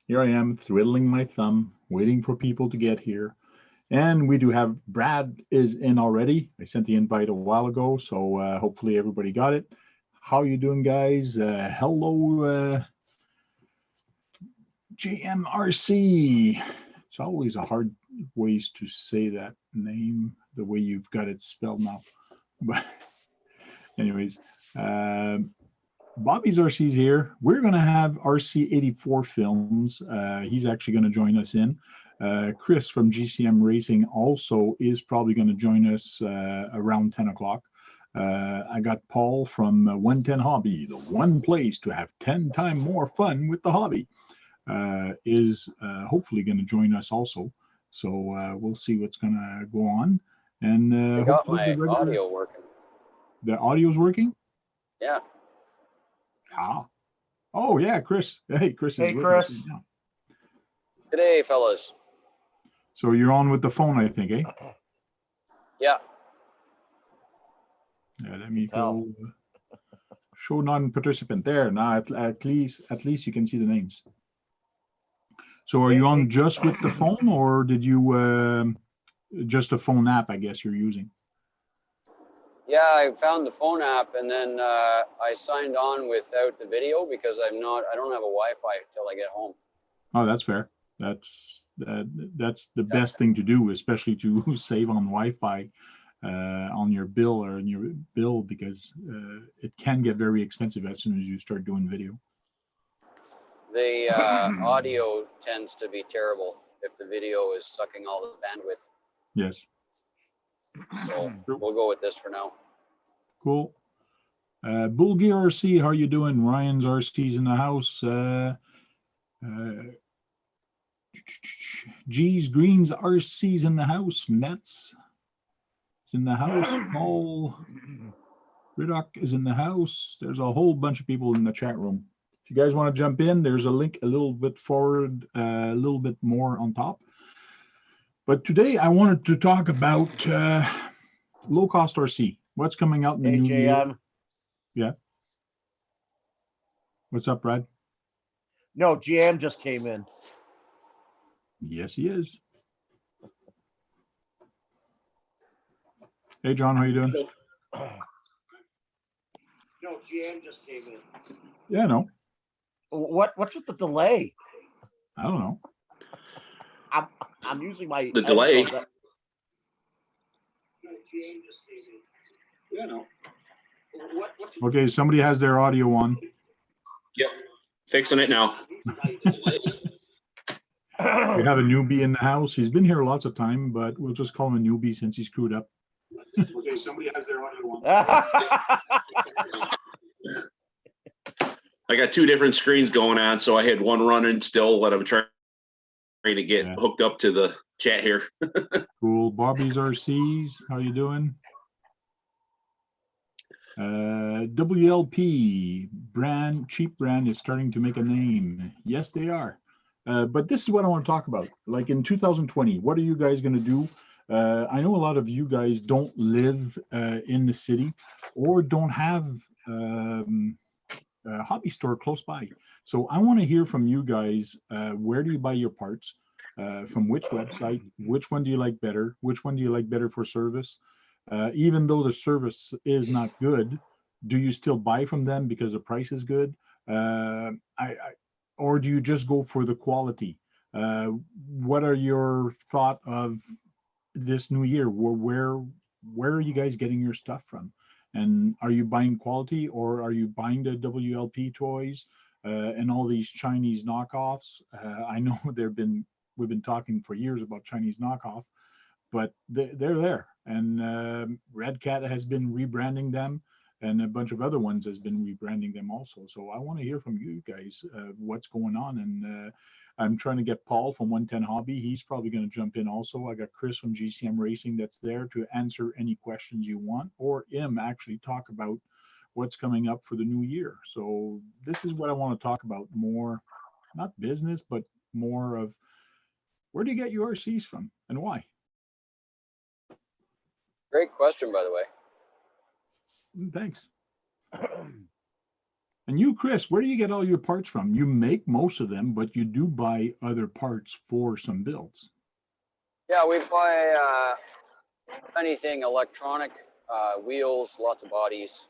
here I am, twiddling my thumb, waiting for people to get here. And we do have Brad is in already. I sent the invite a while ago, so hopefully everybody got it. How you doing, guys? Hello, JMRC. It's always a hard ways to say that name the way you've got it spelled now. But anyways, Bobby's RC's here. We're going to have RC84 Films. He's actually going to join us in. Chris from GCM Racing also is probably going to join us around 10 o'clock. I got Paul from 110 Hobby, the one place to have 10 times more fun with the hobby, is hopefully going to join us also. So we'll see what's going to go on. And I got my audio working. The audio's working? Yeah. Ah. Oh, yeah, Chris. Hey, Chris. Hey, Chris. G'day, fellas. So you're on with the phone, I think, eh? Yeah. Yeah, let me go. Show non-participant there. Now at least you can see the names. So are you on just with the phone, or did you just a phone app? I guess you're using. Yeah, I found the phone app, and then I signed on without the video because I don't have a Wi-Fi until I get home. Oh, that's fair. That's the best thing to do, especially to save on Wi-Fi on your bill because it can get very expensive as soon as you start doing video. The audio tends to be terrible if the video is sucking all the bandwidth. Yes. So we'll go with this for now. Cool. Bulgi RC, how you doing? Ryan's RC's in the house. G's Greens RC's in the house. Mets is in the house. Paul Riddock is in the house. There's a whole bunch of people in the chat room. If you guys want to jump in, there's a link a little bit forward, a little bit more on top. But today I wanted to talk about low cost RC. What's coming out in the new year? Yeah. What's up, Brad? No, GM just came in. Yes, he is. Hey, John, how you doing? No, GM just came in. Yeah, no. What's with the delay? I don't know. I'm using my delay. Yeah, no. Okay, somebody has their audio on. Yep, fixing it now. We have a newbie in the house. He's been here lots of time, but we'll just call him a newbie since he screwed up. Okay, somebody has their audio on. I got two different screens going on, so I had one running still when I'm trying to get hooked up to the chat here. Cool. Bobby's RCs, how you doing? WLP brand, cheap brand is starting to make a name. Yes, they are. But this is what I want to talk about. Like in 2020, what are you guys going to do? I know a lot of you guys don't live in the city or don't have a hobby store close by. So I want to hear from you guys. Where do you buy your parts? From which website? Which one do you like better? Which one do you like better for service? Even though the service is not good, do you still buy from them because the price is good? Or do you just go for the quality? What are your thought of this new year? Where are you guys getting your stuff from? And are you buying quality, or are you buying the WLP toys and all these Chinese knockoffs? I know we've been talking for years about Chinese knockoff, but they're there. And Red Cat has been rebranding them, and a bunch of other ones has been rebranding them also. So I want to hear from you guys what's going on. And I'm trying to get Paul from 110 Hobby. He's probably going to jump in also. I got Chris from GCM Racing that's there to answer any questions you want, or actually talk about what's coming up for the new year. So this is what I want to talk about more, not business, but more of where do you get your RCs from and why? Great question, by the way. Thanks. And you, Chris, where do you get all your parts from? You make most of them, but you do buy other parts for some builds. Yeah, we buy anything electronic, wheels, lots of bodies,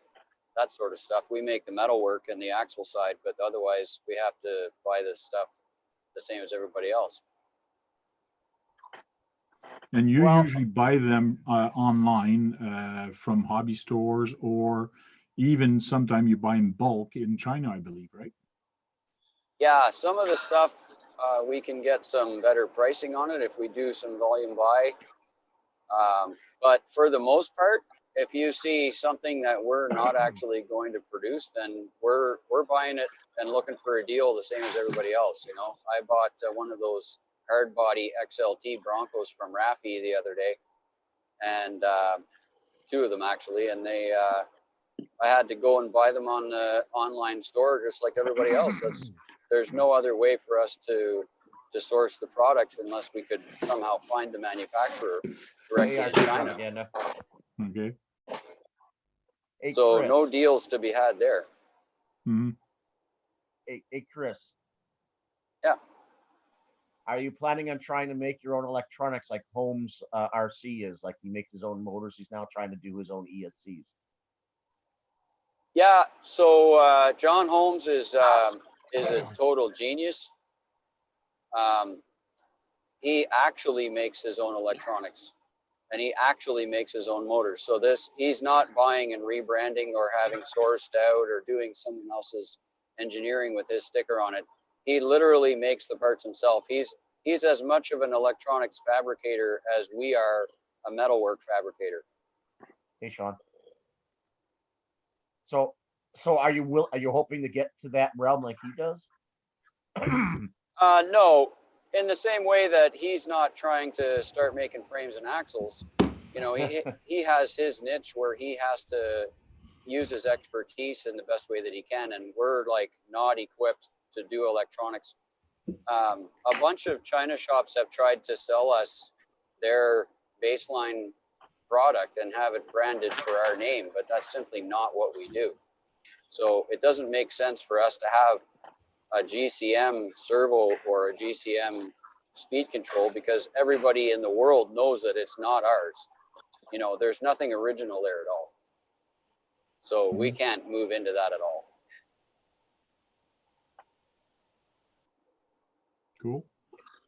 that sort of stuff. We make the metal work and the axle side, but otherwise we have to buy this stuff the same as everybody else. And you Well- usually buy them online from hobby stores, or even sometime you buy in bulk in China, I believe, right? Yeah, some of the stuff we can get some better pricing on it if we do some volume buy. But for the most part, if you see something that we're not actually going to produce, then we're buying it and looking for a deal the same as everybody else. You know, I bought one of those hard body XLT Broncos from Rafi the other day, and two of them actually, and they I had to go and buy them on the online store just like everybody else. There's no other way for us to source the product unless we could somehow find the manufacturer directly in China. Propaganda. Okay. Hey, So Chris. no deals to be had there. Hmm. Hey, Chris. Yeah. Are you planning on trying to make your own electronics like Holmes RC is? Like he makes his own motors. He's now trying to do his own ESCs. Yeah. So John Holmes is a total genius. He actually makes his own electronics, and he actually makes his own motors. So he's not buying and rebranding or having sourced out or doing someone else's engineering with his sticker on it. He literally makes the parts himself. He's as much of an electronics fabricator as we are a metalwork fabricator. Hey, Sean. So are you hoping to get to that realm like he does? No, in the same way that he's not trying to start making frames and axles. You know, he has his niche where he has to use his expertise in the best way that he can, and we're like not equipped to do electronics. A bunch of China shops have tried to sell us their baseline product and have it branded for our name, but that's simply not what we do. So it doesn't make sense for us to have a GCM servo or a GCM speed control because everybody in the world knows that it's not ours. You know, there's nothing original there at all. So we can't move into that at all. Cool.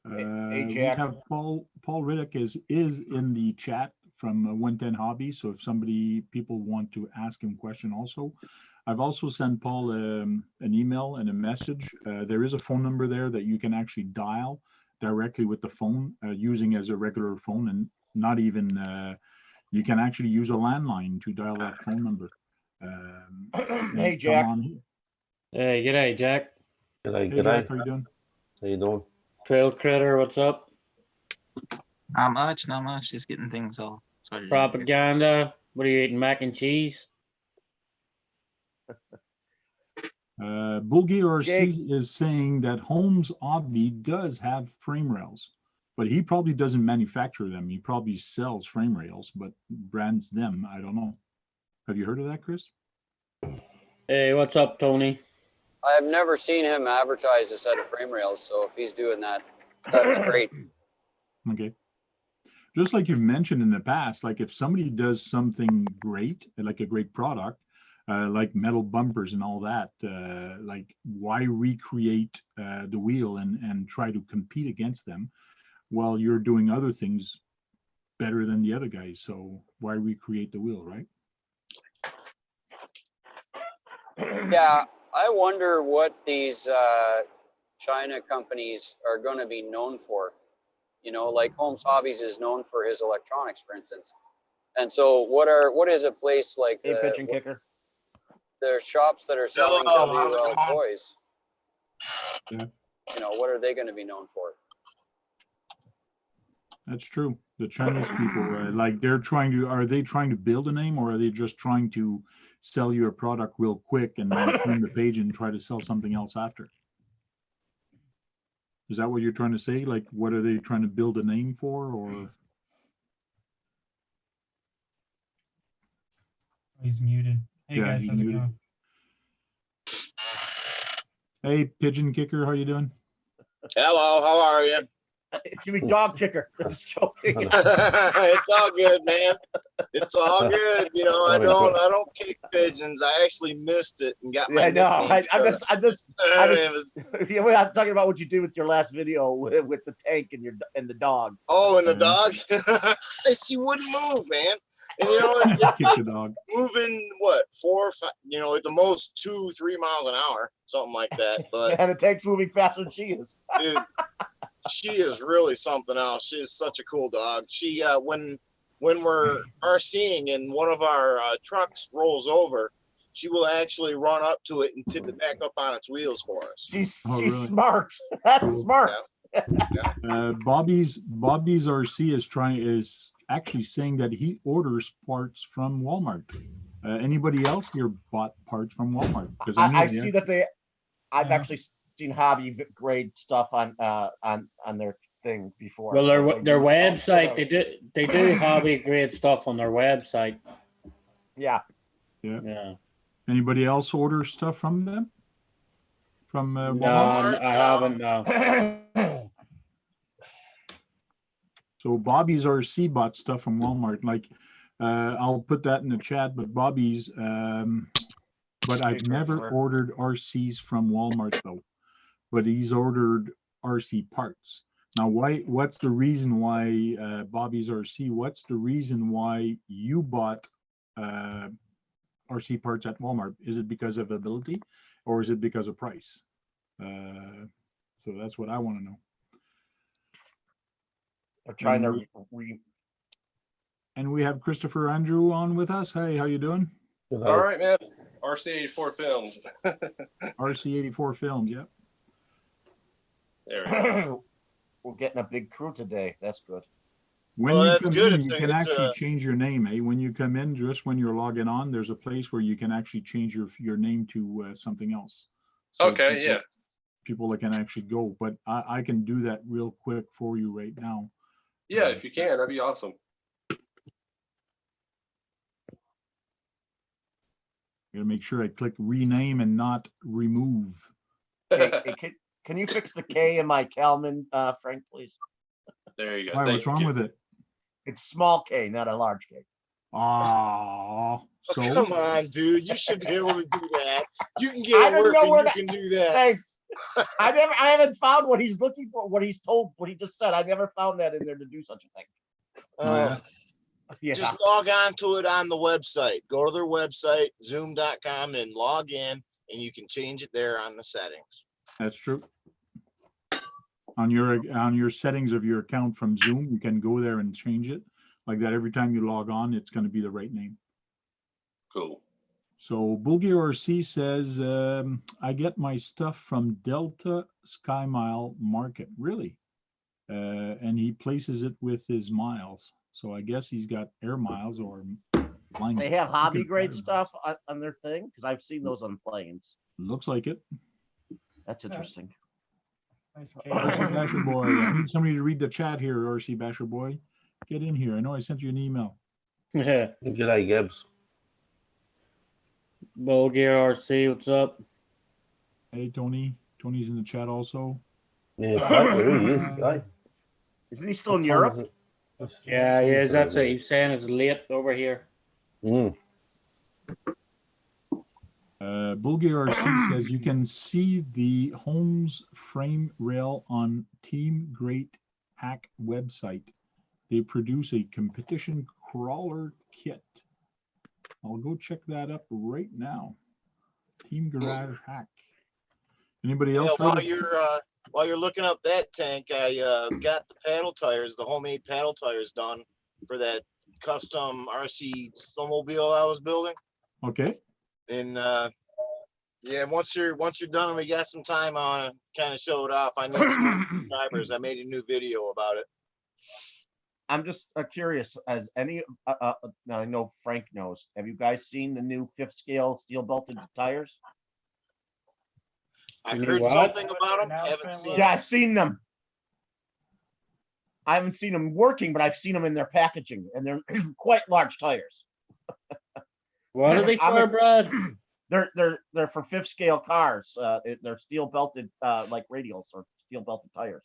Hey, We Jack. have Paul Riddick is in the chat from 110 Hobby. So if people want to ask him question also. I've also sent Paul an email and a message. There is a phone number there that you can actually dial directly with the phone using as a regular phone, and not even you can actually use a landline to dial that phone number. Hey, Jack. Hey, g'day, Jack. Hey, Jack, how you doing? How you doing? Trail Critter, what's up? Not much. Just getting things all started. Propaganda. What are you eating? Mac and cheese? Boogie RC is saying that Holmes Hobby does have frame rails, but he probably doesn't manufacture them. He probably sells frame rails, but brands them. I don't know. Have you heard of that, Chris? Hey, what's up, Tony? I've never seen him advertise a set of frame rails, so if he's doing that, that's great. Okay. Just like you've mentioned in the past, like if somebody does something great, like a great product, like metal bumpers and all that, like why recreate the wheel and try to compete against them while you're doing other things better than the other guys? So why recreate the wheel, right? Yeah, I wonder what these China companies are going to be known for. You know, like Holmes Hobbies is known for his electronics, for instance. And so what is a place like Hey, pitch and kicker. the shops that are selling WL toys? Yeah. You know, what are they going to be known for? That's true. The Chinese people, like are they trying to build a name, or are they just trying to sell you a product real quick and then turn the page and try to sell something else after? Is that what you're trying to say? Like, what are they trying to build a name for, or? He's muted. Hey Yeah, guys, he's how's it muted. going? Hey, Pigeon Kicker, how you doing? Hello, how are you? Jimmy Dog Kicker. Just joking. It's all good, man. It's all good. You know, I don't kick pigeons. I actually missed it and got my I know. nickname I'm yeah, we're not talking about what you did with your last video with the tank and the dog. Oh, and the dog. She wouldn't move, man. And you know, it's Kick the dog. moving what 4 or 5, you know, at the most 2-3 miles an hour, something like that. But And the tank's moving faster than she is. dude, she is really something else. She is such a cool dog. She when we're RCing and one of our trucks rolls over, she will actually run up to it and tip it back up on its wheels for us. She's really? smart. That's smart. Bobby's RC is actually saying that he orders parts from Walmart. Anybody else here bought parts from Walmart? Because I see that I've actually seen hobby grade stuff on their thing before. Well, So their they- website, they do hobby grade stuff on their website. Yeah. Yeah. Anybody else order stuff from them? From No, Walmart? I haven't. No. So Bobby's RC bought stuff from Walmart. Like, I'll put that in the chat. But Bobby's, but I've never ordered RCs from Walmart though. But he's ordered RC parts. Now, what's the reason why Bobby's RC? What's the reason why you bought RC parts at Walmart? Is it because of ability, or is it because of price? So that's what I want to know. They're trying to And we have Christopher Andrew on with us. Hey, how you doing? All right, man. RC84 Films. RC84 Films, yeah. There we go. We're getting a big crew today. That's good. When Well, you that's come good. in, It's you a- can it's actually a- change your name, eh? When you come in, just when you're logging on, there's a place where you can actually change your name to something else. So Okay, yeah. people that can actually go, but I can do that real quick for you right now. Yeah, if you can, that'd be awesome. Gotta make sure I click rename and not remove. Hey, can you fix the K in my Kalman, Frank, please? There you go. Why, Thank what's wrong you. with it? It's small K, not a large K. Ah, so Oh, come on, dude. You should be able to do that. You can I get it don't know working. where You that- can do that. Thanks. I haven't found what he's looking for, what he just said. I never found that in there to do such a thing. Yeah. Just log on to it on the website. Go to their website, zoom.com, and log in, and you can change it there on the settings. that's true. On your settings of your account from Zoom, you can go there and change it like that. Every time you log on, it's going to be the right name. Cool. So Bulgi RC says, I get my stuff from Delta Sky Mile Market. Really? And he places it with his miles. So I guess he's got air miles or line. They have hobby Okay, grade fire stuff on their thing because I've seen those on planes. Looks like it. That's interesting. RC Basher Boy. I need somebody to read the chat here, RC Basher Boy. Get in here. I know I sent you an email. Yeah. G'day, Gibbs. Bulgar RC, what's up? Hey, Tony. Tony's in the chat also. Yeah, it's like where he is. Hey, Isn't he still in Europe? Yeah, he is. That's what he's saying. It's late over here. Bulgar RC says you can see the Holmes frame rail on Team Great Hack website. They produce a competition crawler kit. I'll go check that up right now. Team Garage Hack. Anybody else? While you're looking up that tank, I got the paddle tires, the homemade paddle tires done for that custom RC snowmobile I was building. Okay. And yeah, once you're done and we got some time on it, kind of show it off. I need some subscribers. I made a new video about it. I'm just curious, as any, now I know Frank knows, have you guys seen the new 5th scale steel belted tires? I You heard what? something about them. Haven't seen Yeah, them. I've seen them. I haven't seen them working, but I've seen them in their packaging, and they're quite large tires. What are they I'm for, a- Brad? They're for fifth scale cars. They're steel belted like radials or steel belted tires.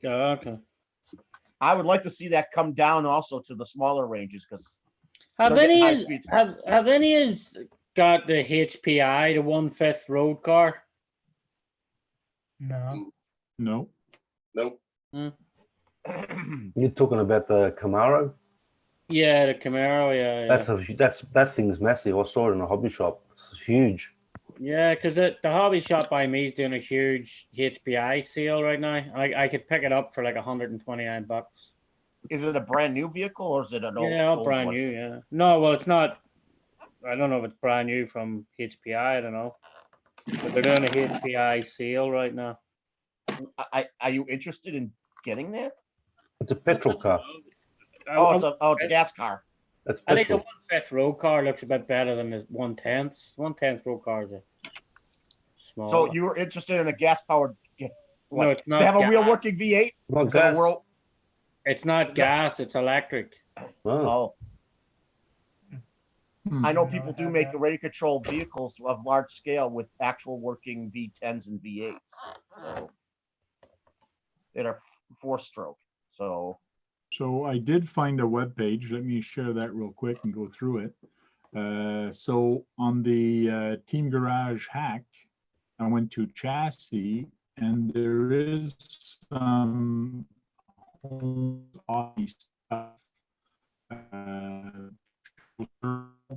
Oh, okay. I would like to see that come down also to the smaller ranges because Have They're getting any high is speeds. have any is got the HPI, the 1/5 road car? No. No. Nope. You're talking about the Camaro? Yeah, the Camaro. Yeah, That thing's massive. I saw it in a hobby shop. It's huge. yeah. Because the hobby shop by me is doing a huge HPI sale right now. I could pick it up for like $129. is it a brand new vehicle or is it an Yeah, old brand one? new. Yeah. No, well, it's not. I don't know if it's brand new from HPI. I don't know. But they're doing a HPI sale right now. Are you interested in getting that? It's a petrol car. It's a gas car. That's I think the petrol. 1/5 road car looks a bit better than the 1/10. 1/10 road cars are small. So you were interested in a gas powered? No, it's Does not it have a real gas. working V8? Not Is it a gas. world? It's not gas, it's electric. Oh. Oh, Hmm. I know No, people it do had make that. radio controlled vehicles of large scale with actual working V10s and V8s. So that are 4-stroke. So So I did find a web page. Let me share that real quick and go through it. So on the Team Garage hack, I went to chassis, and there is some Homes stuff.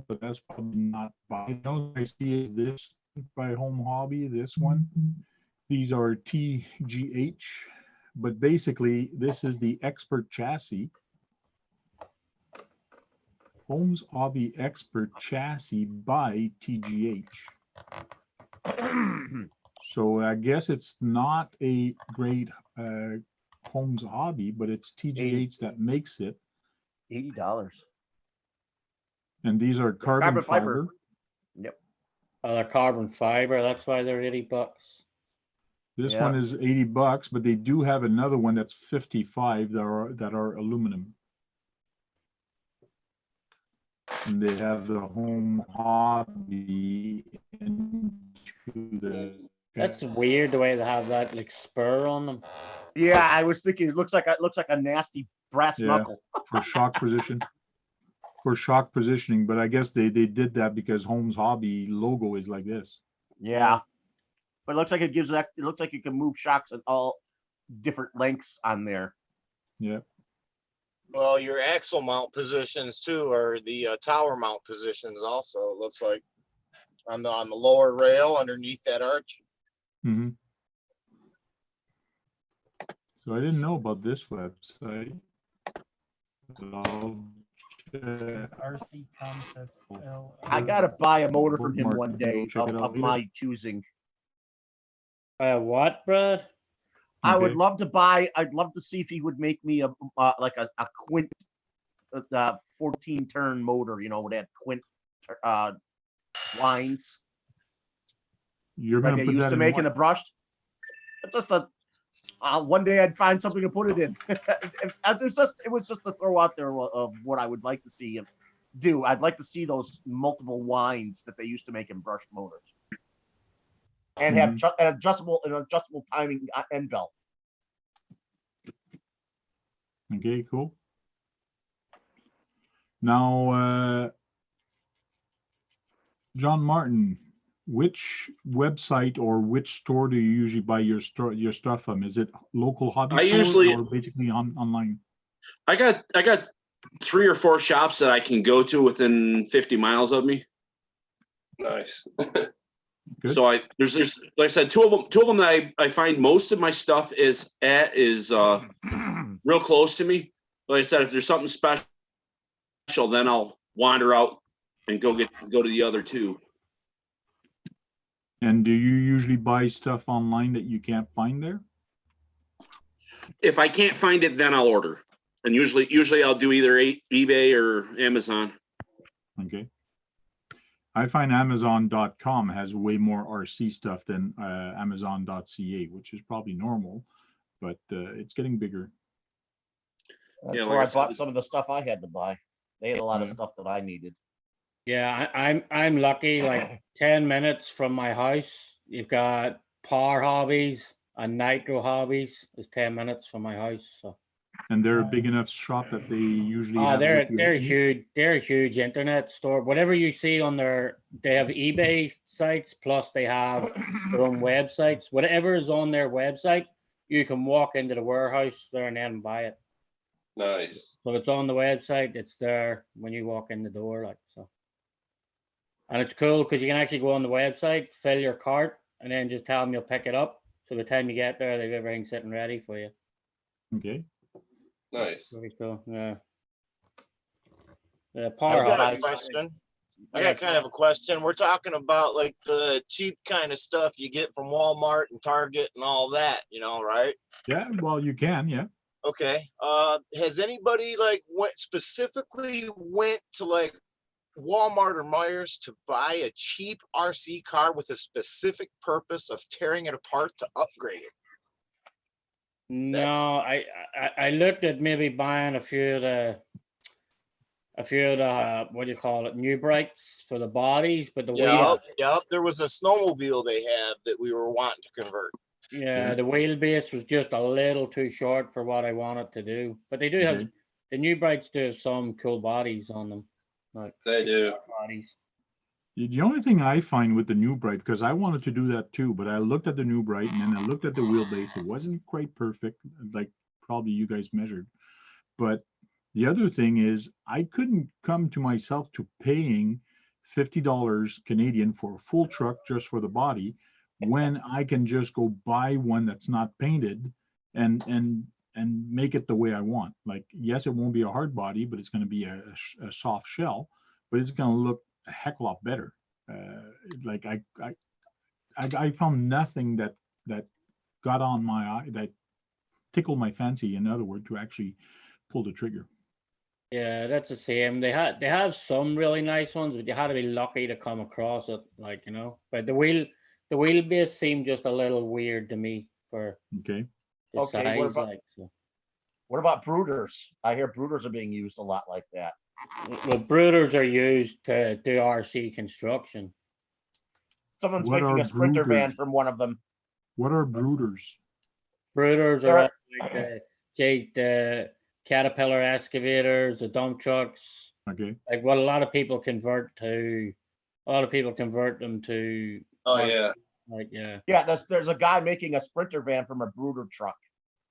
But that's probably not by. The only I see is this by Home Hobby. This one. These are TGH, but basically this is the Expert chassis. Homes Hobby Expert chassis by TGH. So I guess it's not a great Homes Hobby, but it's TGH that makes it. $80. And these are carbon fiber. Yep. They're carbon fiber, that's why they're $80. This Yeah. one is $80, but they do have another one that's 55 that are aluminum. And they have the Home Hobby into the. That's weird the way they have that like spur on them. Yeah, I was thinking it looks like a nasty brass Yeah. knuckle. For shock position. For shock positioning, but I guess they did that because Homes Hobby logo is like this. Yeah. But it looks like it looks like you can move shocks at all different lengths on there. Yeah. Well, your axle mount positions too, or the tower mount positions also. It looks like on the lower rail underneath that arch. Mm-hmm. So I didn't know about this website. RC Concepts LLC. I gotta buy a motor from him Bookmark, one you can go day check it out of later. my choosing. What, Brad? I would Okay. love to buy. I'd love to see if he would make me a quint, 14-turn motor. You know, with that quint lines You're like gonna they put used that to in make what? in the brushed. Just one day I'd find something to put it in. It was just to throw out there of what I would like to see him do. I'd like to see those multiple winds that they used to make in brushed motors, and have an adjustable timing end belt. Okay, cool. Now, John Martin, which website or which store do you usually buy your stuff from? Is it local hobby I store usually- or basically online? I got 3 or 4 shops that I can go to within 50 miles of me. Nice. Good. So there's like I said, two of them that I find most of my stuff is real close to me. Like I said, if there's something special, then I'll wander out and go to the other 2. And do you usually buy stuff online that you can't find there? If I can't find it, then I'll order. And usually I'll do either eBay or Amazon. Okay. I find Amazon.com has way more RC stuff than Amazon.ca, which is probably normal, but it's getting bigger. That's Yeah, where like I I bought said- some of the stuff I had to buy. They had a lot of Yeah. stuff that I needed. Yeah, I'm lucky. Like 10 minutes from my house, you've got Power Hobbies and Nitro Hobbies. Is 10 minutes from my house. So. And they're a big Nice. enough shop that they usually Oh, have. they're what you they're need. huge. They're a huge internet store. Whatever you see on they have eBay sites, plus they have their own websites. Whatever is on their website, you can walk into the warehouse there and then buy it. Nice. So it's on the website. It's there when you walk in the door, like so. And it's cool because you can actually go on the website, fill your cart, and then just tell them you'll pick it up. So the time you get there, they've everything sitting ready for you. Okay. Nice. Very cool. Yeah. I Power got a Hobbies. question. I Yeah, got kind of a question. We're talking about like the cheap kind of stuff you get from Walmart and Target and all that, right? Yeah, well, you can, yeah. Okay. Has anybody like specifically went to like Walmart or Myers to buy a cheap RC car with a specific purpose of tearing it apart to upgrade it? No, I looked at maybe buying a few of the what do you call it, new brights for the bodies, but the wheel, Yep. There was a snowmobile they have that we were wanting to convert. yeah, the wheelbase was just a little too short for what I wanted to do. But they do have Okay. the new brights do have some cool bodies on them, like They do. bodies. The only thing I find with the new bright, because I wanted to do that too, but I looked at the new bright and then I looked at the wheelbase. It wasn't quite perfect, like probably you guys measured. But the other thing is, I couldn't come to myself to paying $50 Canadian for a full truck just for the body, when I can just go buy one that's not painted and make it the way I want. Like, yes, it won't be a hard body, but it's going to be a soft shell, but it's going to look a heck of a lot better. Like I found nothing that got on my eye, that tickled my fancy, in other words, to actually pull the trigger. Yeah, that's the same. They have some really nice ones, but you had to be lucky to come across it, like But the wheelbase seemed just a little weird to me for Okay. the Okay, what size, about- like so. What about brooders? I hear brooders are being used a lot like that. Well, brooders are used to do RC construction. Someone's What making are a sprinter van brooders? from one of them. What are brooders? Brooders They're- are like the Caterpillar excavators, the dump trucks, Okay. like what a lot of people convert to. A lot of people convert them to. Oh RC, yeah. like yeah. Yeah, there's a guy making a sprinter van from a brooder truck.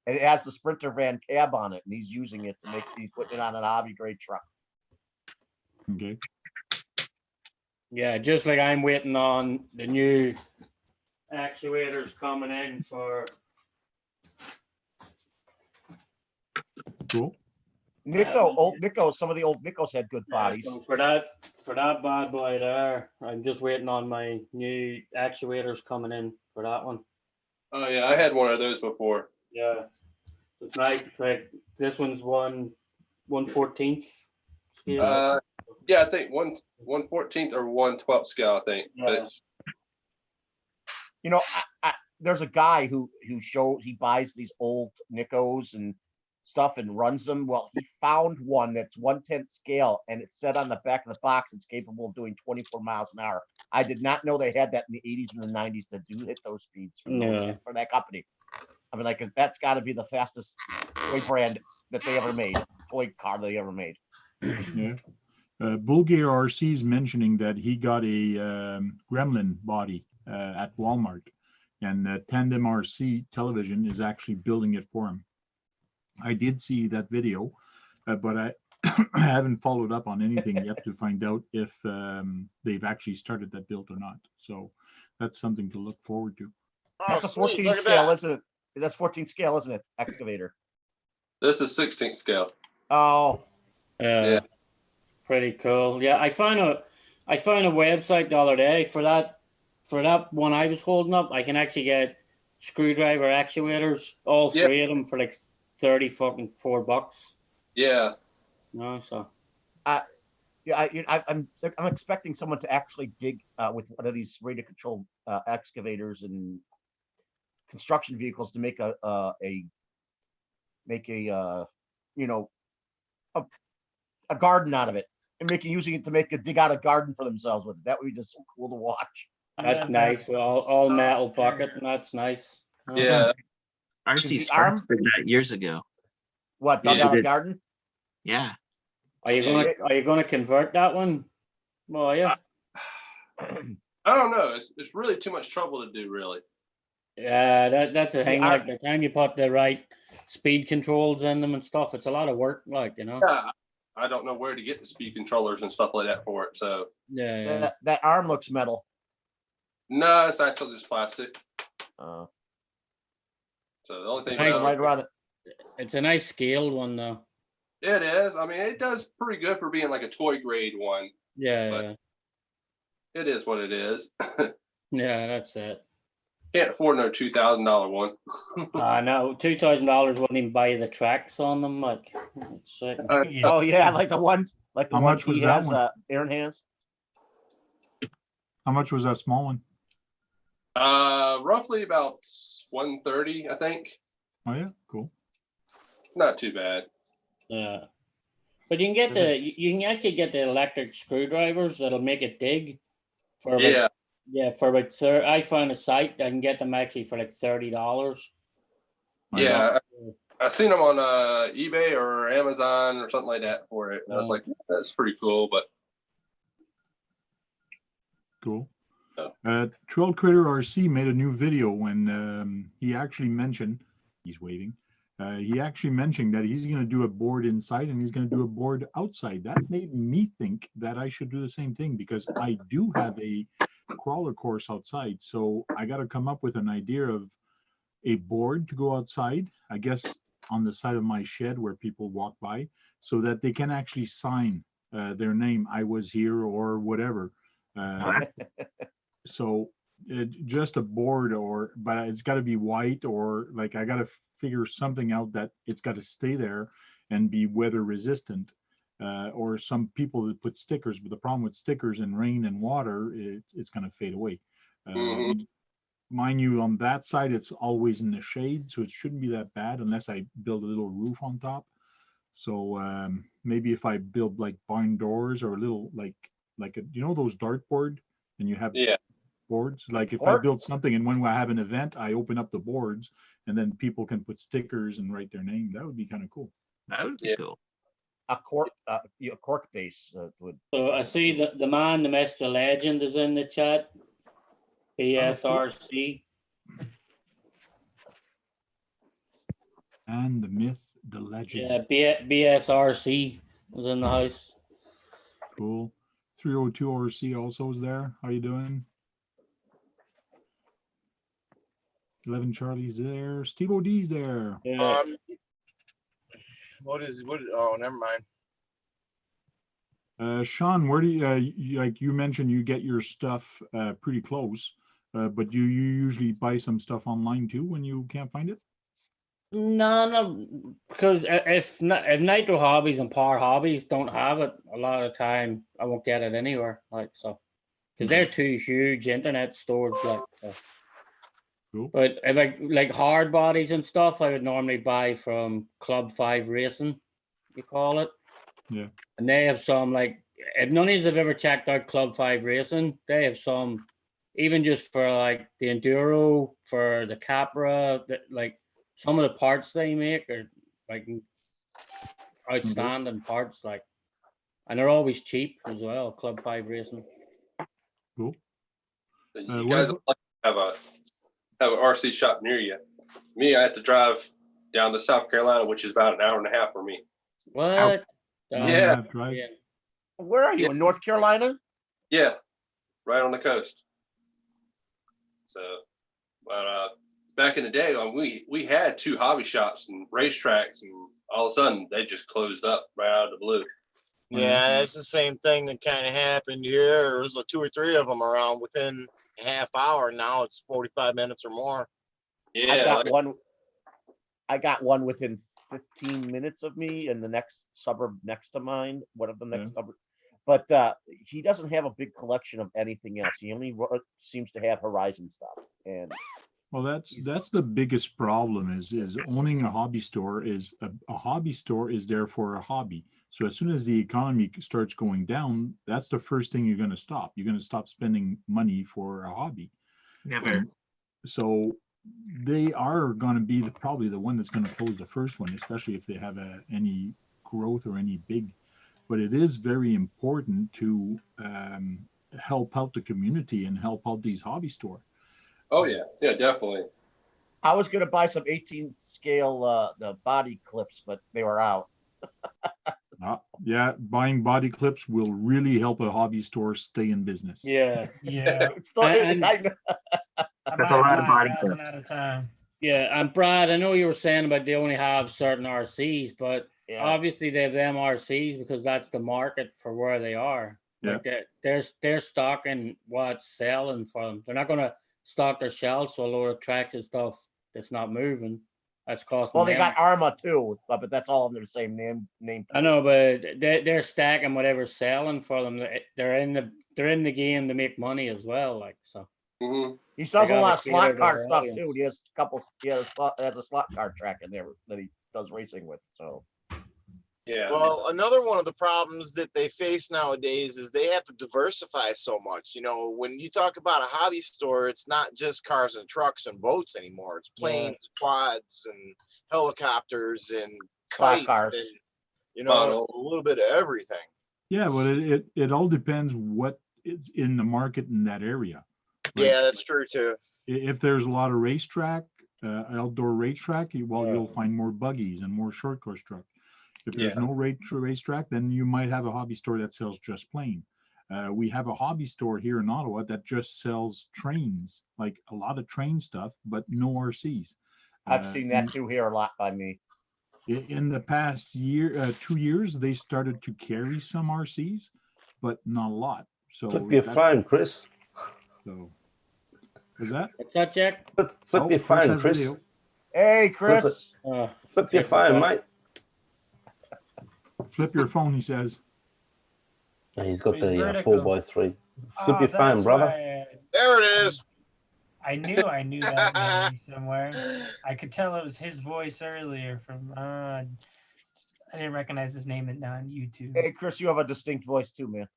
And it has the sprinter van cab on it, and he's using it to he's putting it on an hobby grade truck. Okay. Yeah, just like I'm waiting on the new actuators coming in for. Cool. Some of the old Nickos had good bodies. So for that bad boy there, I'm just waiting on my new actuators coming in for that one. Oh yeah, I had one of those before. Yeah, it's nice. It's like this one's 1/14 scale. Yeah, I think 1/14 or 1/12 scale. I think. But Yeah. it's There's a guy who he buys these old Nickos and stuff and runs them. Well, he found one that's 1/10 scale, and it said on the back of the box it's capable of doing 24 miles an hour. I did not know they had that in the 80s and the 90s to hit those speeds for that company. I mean, like, that's got to be the fastest toy brand that they ever made, toy car they ever made. Yeah. Bulgaria RC is mentioning that he got a Gremlin body at Walmart, and Tandem RC Television is actually building it for him. I did see that video, but I I haven't followed up on anything yet to find out if they've actually started that build or not. So that's something to look forward to. That's a sweet. 14 Look at scale, that. isn't it? That's 14 scale, isn't it? Excavator. this is 16th scale. Oh, Yeah. Pretty cool. Yeah, I found a website the other day for that one I was holding up. I can actually get screwdriver actuators, all Yep. three of them for like $34. Yeah. No, so yeah. I'm expecting someone to actually dig with one of these radio controlled excavators and construction vehicles to make a garden out of it. and using it to dig out a garden for themselves with it. That would be just so cool to watch. That's nice. With all metal bucket, and that's nice. Yeah. RC the Sparks arm- did that years ago. What, dug Yeah, out a did. garden? Yeah. Are you gonna convert that one? Well, yeah. I don't know. It's really too much trouble to do, really. Yeah, that's the thing. arm- Like the time you put the right speed controls in them and stuff, it's a lot of work. Like Yeah. I don't know where to get the speed controllers and stuff like that for it. So Yeah. That arm looks metal. no, it's actually just plastic. Uh, So the only thing Nice. right around it. It's a nice scaled one though. it is. I mean, it does pretty good for being like a toy grade one. Yeah, But- yeah. It is what it is. Yeah, that's it. Can't afford no $2,000 one. No, $2,000 wouldn't even buy the tracks on them. Like, it's like, Oh yeah, like the ones How much was he that has, one? Aaron has. How much was that small one? Roughly about 130, I think. Oh yeah, cool. Not too bad. yeah. But you can get you can actually get the electric screwdrivers that'll make it dig for about, Yeah. yeah, for about I found a site I can get them actually for like $30. Oh, Yeah. I seen them on eBay or Amazon or something like that for it. And I was like, that's pretty cool. But Cool. Yeah. Troll Critter RC made a new video when he actually mentioned, he's waving, he actually mentioned that he's going to do a board inside and he's going to do a board outside. That made me think that I should do the same thing because I do have a crawler course outside. So I got to come up with an idea of a board to go outside, I guess on the side of my shed where people walk by, so that they can actually sign their name, I was here or whatever. So just a board but it's got to be white or like I got to figure something out that it's got to stay there and be weather resistant. Or some people that put stickers, but the problem with stickers and rain and water, it's going to fade away. Mind you, on that side, it's always in the shade, so it shouldn't be that bad unless I build a little roof on top. So maybe if I build like barn doors or a little like those dartboard and you have boards. Like if I build something and when I have an event, I open up the boards and then people can put stickers and write their name. That would be kind of cool. That would be cool. A cork base would. So I see the man, the Mr. Legend is in the chat. BSRC. And the myth, the legend. Yeah, BSRC was in the house. Cool. 302 RC also is there. How you doing? 11 Charlie's there. Steve OD's there. Yeah. What? Oh, never mind. Sean, where do you like you mentioned you get your stuff pretty close, but you usually buy some stuff online too when you can't find it? No, because if Nitro Hobbies and Power Hobbies don't have it, a lot of the time I won't get it anywhere. Like so, because they're two huge internet stores. Like, Cool. But if I like hard bodies and stuff, I would normally buy from Club 5 Racing, you call it. Yeah. And they have some like if none of you have ever checked out Club 5 Racing, they have some even just for like the Enduro, for the Capra, like some of the parts they make are like outstanding parts, like, and they're always cheap as well. Club 5 Racing. Cool. You guys have an RC shop near you. Me, I have to drive down to South Carolina, which is about an hour and a half for me. What? Yeah. Where are you in North Carolina? Yeah, right on the coast. So, but back in the day, we had two hobby shops and racetracks, and all of a sudden they just closed up right out of the blue. Yeah, it's the same thing that kind of happened here. There was like 2 or 3 of them around within a half hour. Now it's 45 minutes or more. Yeah, I got one within 15 minutes of me in the next suburb next to mine. One of the next suburb. But he doesn't have a big collection of anything else. He only seems to have Horizon stuff. And well, that's the biggest problem is owning a hobby store is a hobby store is there for a hobby. So as soon as the economy starts going down, that's the first thing you're going to stop. You're going to stop spending money for a hobby. Never. So they are going to be probably the one that's going to close the first one, especially if they have any growth or any big. But it is very important to help out the community and help out these hobby store. Oh yeah, yeah, definitely. I was gonna buy some 18 scale the body clips, but they were out. Yeah, buying body clips will really help a hobby store stay in business. Yeah. Yeah. It's still, And- That's a lot of body clips. At a time. Yeah, and Brad, I know you were saying about they only have certain RCs, but Yeah. obviously they have them RCs because that's the market for where they are. Yeah. Like they're stocking what's selling for them. They're not gonna stock their shelves for a load of tracks and stuff that's not moving. That's costing Well, they them. got Arma too, but that's all under the same name. I know, but they're stacking whatever's selling for them. They're in the game to make money as well. Like so. Mm-hmm. He sells They a lot gotta of slot cater car to stuff their too. He has a couple. He has a slot car track in there that he does racing with. So Yeah. Well, another one of the problems that they face nowadays is they have to diversify so much. You know, when you talk about a hobby store, it's not just cars and trucks and boats anymore. It's planes, quads, and helicopters and Class kites, cars. and you know, a little bit of everything. Yeah, well, it all depends what is in the market in that area. Like, Yeah, that's true too. if there's a lot of racetrack, outdoor racetrack, you'll find more buggies and more short course truck. If there's no racetrack, then you might have a hobby store that sells just plain. We have a hobby store here in Ottawa that just sells trains, like a lot of train stuff, but no RCs. I've seen that too here a lot by me. In the past year, 2 years, they started to carry some RCs, but not a lot. So Flip your phone, Chris. So was that? What's that, Jack? Flip your phone, Chris. Video. Hey, Chris. Flip your phone, mate. Flip your phone, he says. Yeah, he's got He's the vertical. 4x3. Flip your phone, brother. There it is. I knew that name somewhere. I could tell it was his voice earlier from I didn't recognize his name on YouTube. Hey, Chris, you have a distinct voice too, man.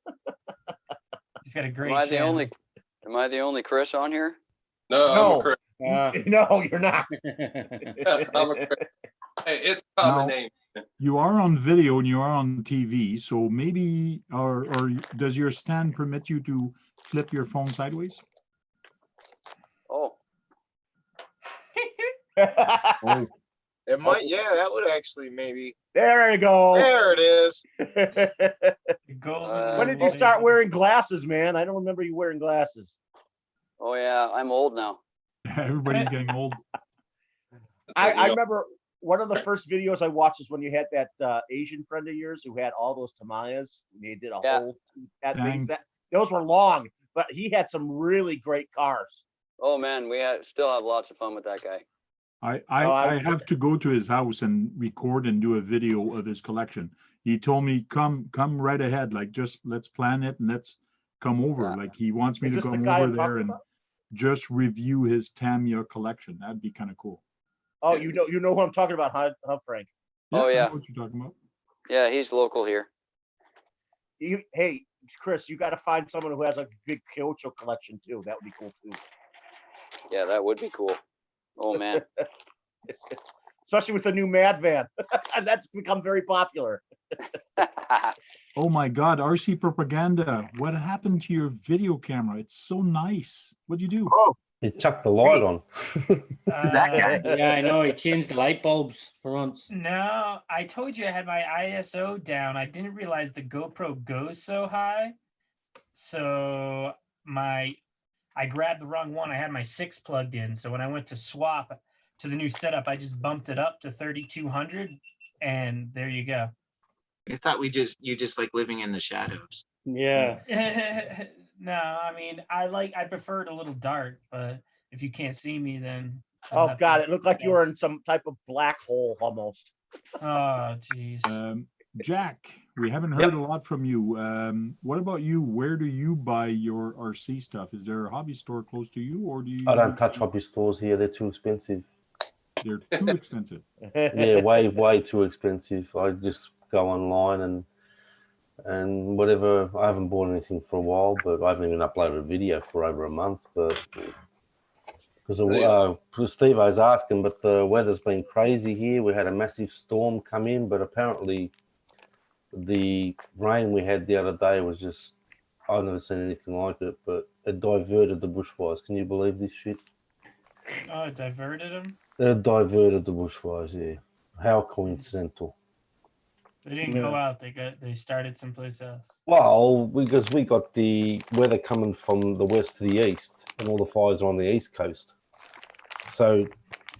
He's got a great Am I the channel. only Chris on here? No, No. I'm a Chris. No, you're not. I'm a Chris. Hey, it's a common Now- name. You are on video and you are on TV, so maybe, or does your stand permit you to flip your phone sideways? Oh, Oh, It might, yeah, that would actually maybe. There you go. There it is. The golden When did you start wearing glasses, man? I don't remember you wearing glasses. oh yeah, I'm old now. everybody's getting old. I remember one of the first videos I watched is when you had that Asian friend of yours who had all those Tamayas. They did a Yeah. whole that Dang. things that those were long, but he had some really great cars. Oh man, still have lots of fun with that guy. I have to go to his house and record and do a video of his collection. He told me, come right ahead. Like, just let's plan it and let's come over. Yeah. Like, he wants me Is to this the come guy over I'm there talking and about? just review his Tamiya collection. That'd be kind of cool. Oh, you know who I'm talking about, huh Frank? Oh, I yeah. know what you're talking about. Yeah, he's local here. Hey, Chris, you got to find someone who has a big Kyoto collection too. That would be cool too. Yeah, that would be cool. Oh man. Especially with the new Mad Van. That's become very popular. Oh my God, RC Propaganda. What happened to your video camera? It's so nice. What'd you do? Oh, You chucked the light on. Who's that guy? Yeah, I know. He changed the light bulbs for once. No, I told you I had my ISO down. I didn't realize the GoPro goes so high. So I grabbed the wrong one. I had my 6 plugged in. So when I went to swap to the new setup, I just bumped it up to 3200 and there you go. I thought you just like living in the shadows. Yeah. No, I mean, I prefer it a little dark, but if you can't see me, then Oh God, it looked like you were in some type of black hole almost. Oh jeez. Jack, we haven't heard a lot from you. What about you? Where do you buy your RC stuff? Is there a hobby store close to you, or do you? I don't touch hobby stores here. They're too expensive. They're too expensive. Yeah, way too expensive. I just go online and whatever. I haven't bought anything for a while, but I haven't even uploaded a video for over a month. But because Steve was asking, but the weather's been crazy here. We had a massive storm come in, but apparently the rain we had the other day was just, I've never seen anything like it, but it diverted the bushfires. Can you believe this shit? Oh, it diverted them? It diverted the bushfires, yeah. How coincidental. They didn't go out. They started someplace else. Well, because we got the weather coming from the west to the east, and all the fires are on the east coast. So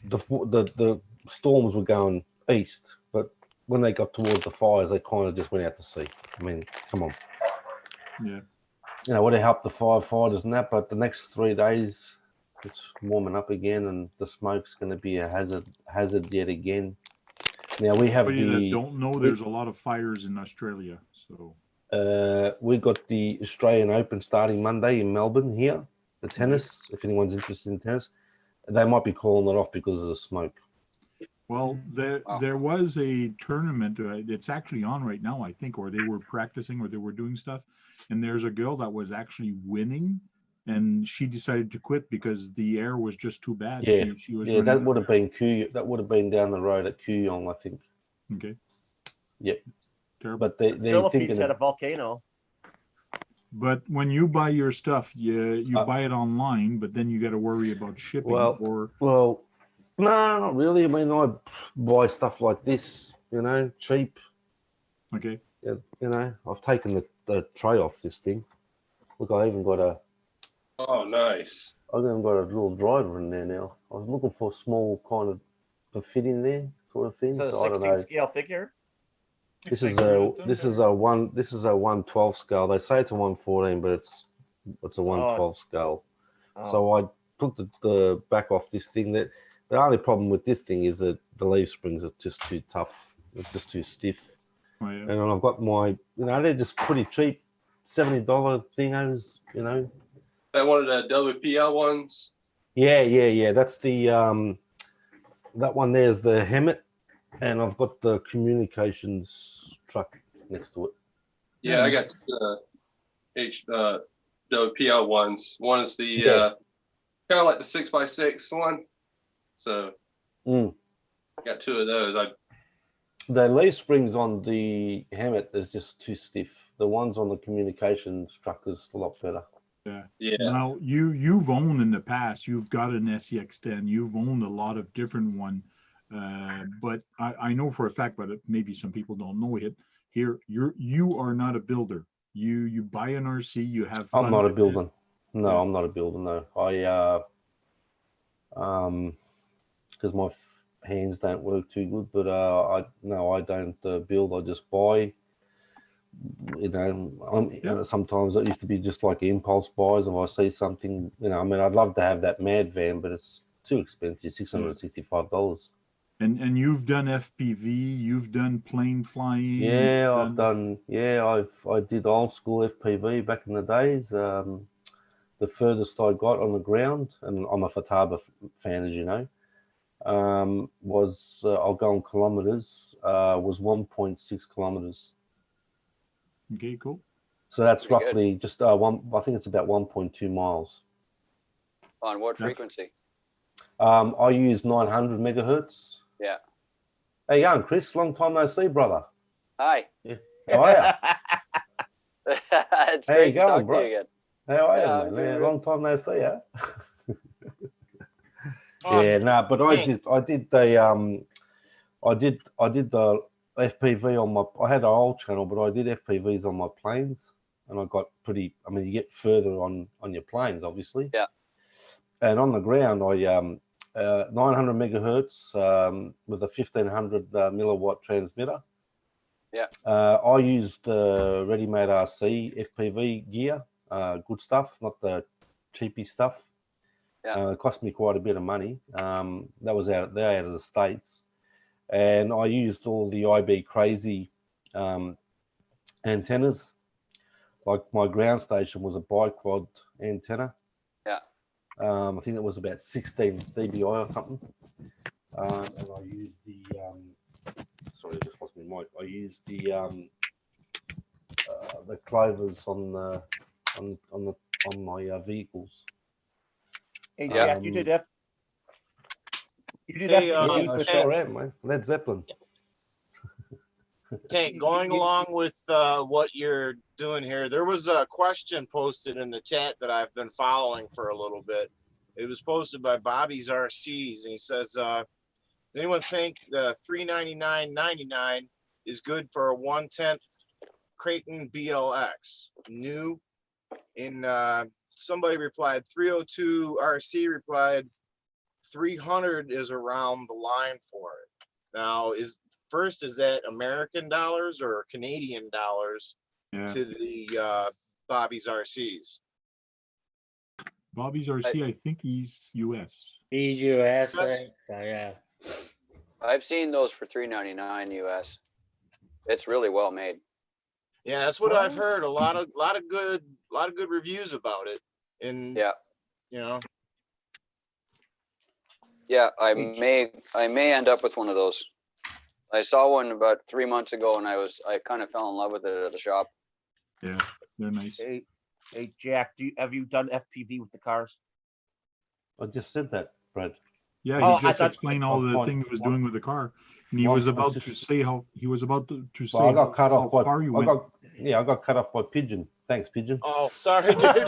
the storms were going east, but when they got towards the fires, they kind of just went out to sea. I mean, come on. Yeah. You know, would have helped the firefighters and that, but the next 3 days it's warming up again, and the smoke's going to be a hazard yet again. Now we have don't know there's a lot of fires in Australia, so we got the Australian Open starting Monday in Melbourne here. The tennis, if anyone's interested in tennis, they might be calling it off because of the smoke. Well, there was a tournament. It's actually on right now, I think, or they were practicing, or they were doing stuff. And there's a girl that was actually winning, and she decided to quit because the air was just too bad. Yeah, she was that would have been That would have been down the road at Kooyong, I think. Okay. Yep. Terrible. But they Philippines had a volcano. But when you buy your stuff, you buy it online, but then you got to worry about shipping. Well, no, not really. I mean, I buy stuff like this, you know, cheap. Okay. Yeah, you know, I've taken the tray off this thing. Look, I even got a. Oh, nice. I've even got a little driver in there now. I was looking for a small kind of to fit in there, sort of thing. So a I don't 16 know. scale figure. This is a 112 scale. They say it's a 114, but it's a 112 scale. Oh. So I took the back off this thing. That the only problem with this thing is that the leaf springs are just too tough. It's just too stiff. Oh, yeah. And I've got my, you know, they're just pretty cheap, $70 thingos, you know. That one of the WPL ones. Yeah. That's the that one there's the Hemet, and I've got the communications truck next to it. Yeah, I got the WPL ones. One is the kind of like the 6x6 one. So got two of those. The leaf springs on the Hemet is just too stiff. The ones on the communications truck is a lot better. Yeah. Now you've owned in the past. You've got an SEX10. You've owned a lot of different one, but I know for a fact, but maybe some people don't know it. Here, you are not a builder. You buy an RC. You have fun. I'm not a builder. No, I'm not a builder. No, because my hands don't work too good. But I don't build. I just buy. You know, sometimes it used to be just like impulse buys. If I see something, you know, I mean, I'd love to have that Mad Van, but it's too expensive, $665. And you've done FPV, you've done plane flying. Yeah, I've done. Yeah, I did old school FPV back in the days. The furthest I got on the ground, and I'm a Fataba fan, as you know, was I'll go in kilometers. Was 1.6 kilometers. Okay, cool. So that's roughly just one. I think it's about 1.2 miles. On what frequency? I use 900 megahertz. Yeah. How you going, Chris? Long time no see, brother. Hi. Yeah. How are you? It's How great you going, to bro? talk to you again. How are you, man? good. Long time no see, huh? Yeah, no, but I did the FPV on my. I had an old channel, but I did FPVs on my planes, and I got pretty. I mean, you get further on your planes, obviously. Yeah. And on the ground, I 900 megahertz with a 1500 milliwatt transmitter. Yeah. I used ready-made RC FPV gear, good stuff, not the cheapy stuff. Yeah. It cost me quite a bit of money. That was out of the States. And I used all the IB Crazy antennas. Like my ground station was a biquad antenna. Yeah. I think it was about 16 dBi or something. And I used the sorry, I just lost my mic. I use the clovers on my vehicles. Hey, Yeah. Jack, you did that. You did Hey, FPV I for sure am, man. Led Zeppelin. Tank, going along with what you're doing here, there was a question posted in the chat that I've been following for a little bit. It was posted by Bobby's RCs, and he says, does anyone think the $399.99 is good for a 1/10 Creighton BLX? New? And somebody replied, 302 RC replied, 300 is around the line for it. Now, is that American dollars or Canadian dollars to the Bobby's RCs? Bobby's RC, I think he's US. He's US, right? So yeah. I've seen those for $399 US. It's really well made. Yeah, that's what I've heard. A lot of good reviews about it. And Yeah. you know. Yeah, I may end up with one of those. I saw one about 3 months ago, and I kind of fell in love with it at the shop. Yeah, they're nice. Hey, Jack, have you done FPV with the cars? I just said that, Brad. Yeah, Oh, he just explained all the things he was doing with the car, and he was about to say how he was about to say I got cut how off by far you went. I got cut off by Pigeon. Thanks, Pigeon. Oh, sorry, dude.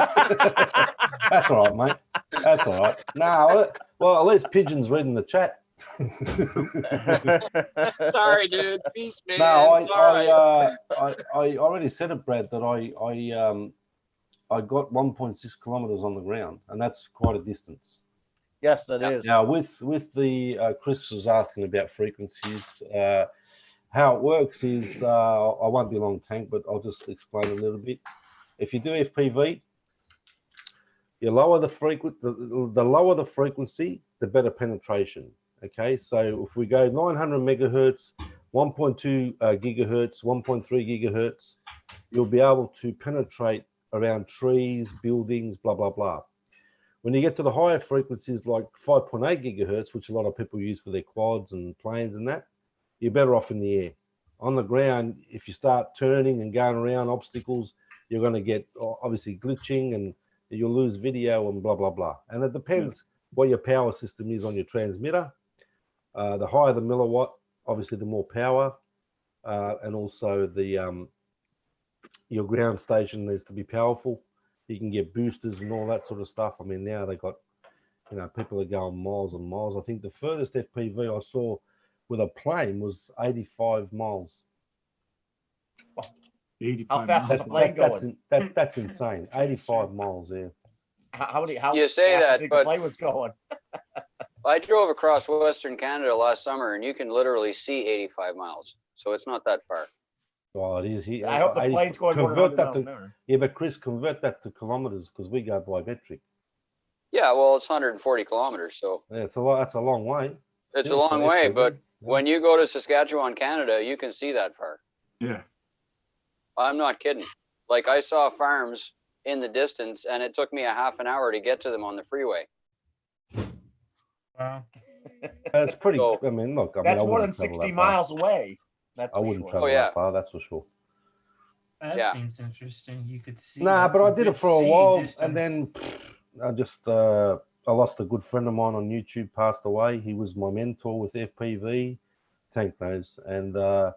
That's all right, mate. That's all right. No, well, at least Pigeon's reading the chat. Sorry, dude. Peace, man. No, I already said it, Brad, that I got 1.6 kilometers on the ground, and that's quite a distance. Yes, that is. Now, with the Chris was asking about frequencies. How it works is I won't be long, Tank, but I'll just explain a little bit. If you do FPV, you lower the lower the frequency, the better penetration. Okay, so if we go 900 megahertz, 1.2 gigahertz, 1.3 gigahertz, you'll be able to penetrate around trees, buildings, blah, blah, blah. When you get to the higher frequencies like 5.8 gigahertz, which a lot of people use for their quads and planes and that, you're better off in the air. On the ground, if you start turning and going around obstacles, you're going to get obviously glitching and you'll lose video and blah, blah, blah. And it depends what your power system is on your transmitter. The higher the milliwatt, obviously the more power, and also the your ground station needs to be powerful. You can get boosters and all that sort of stuff. I mean, now they got, people are going miles and miles. I think the furthest FPV I saw with a plane was 85 miles. 85 How fast is the plane going? That's insane. 85 miles, yeah. How You say fast that, do you think but the plane was going? I drove across Western Canada last summer, and you can literally see 85 miles. So it's not that far. Oh, it is. I hope the plane's going more than 100 miles an hour. Yeah, but Chris, convert that to kilometers because we go by metric. Yeah, well, it's 140 kilometers, so yeah, it's a lot. That's a long way. It's a long way, but when you go to Saskatchewan, Canada, you can see that far. Yeah, I'm not kidding. Like I saw farms in the distance, and it took me a half an hour to get to them on the freeway. Wow. It's pretty. I mean, look, that's more than 60 miles away. That's I wouldn't travel that far. That's for sure. That seems interesting. You could see. Nah, but I did it for a while, and then I just I lost a good friend of mine on YouTube. Passed away. He was my mentor with FPV, Tank knows, and I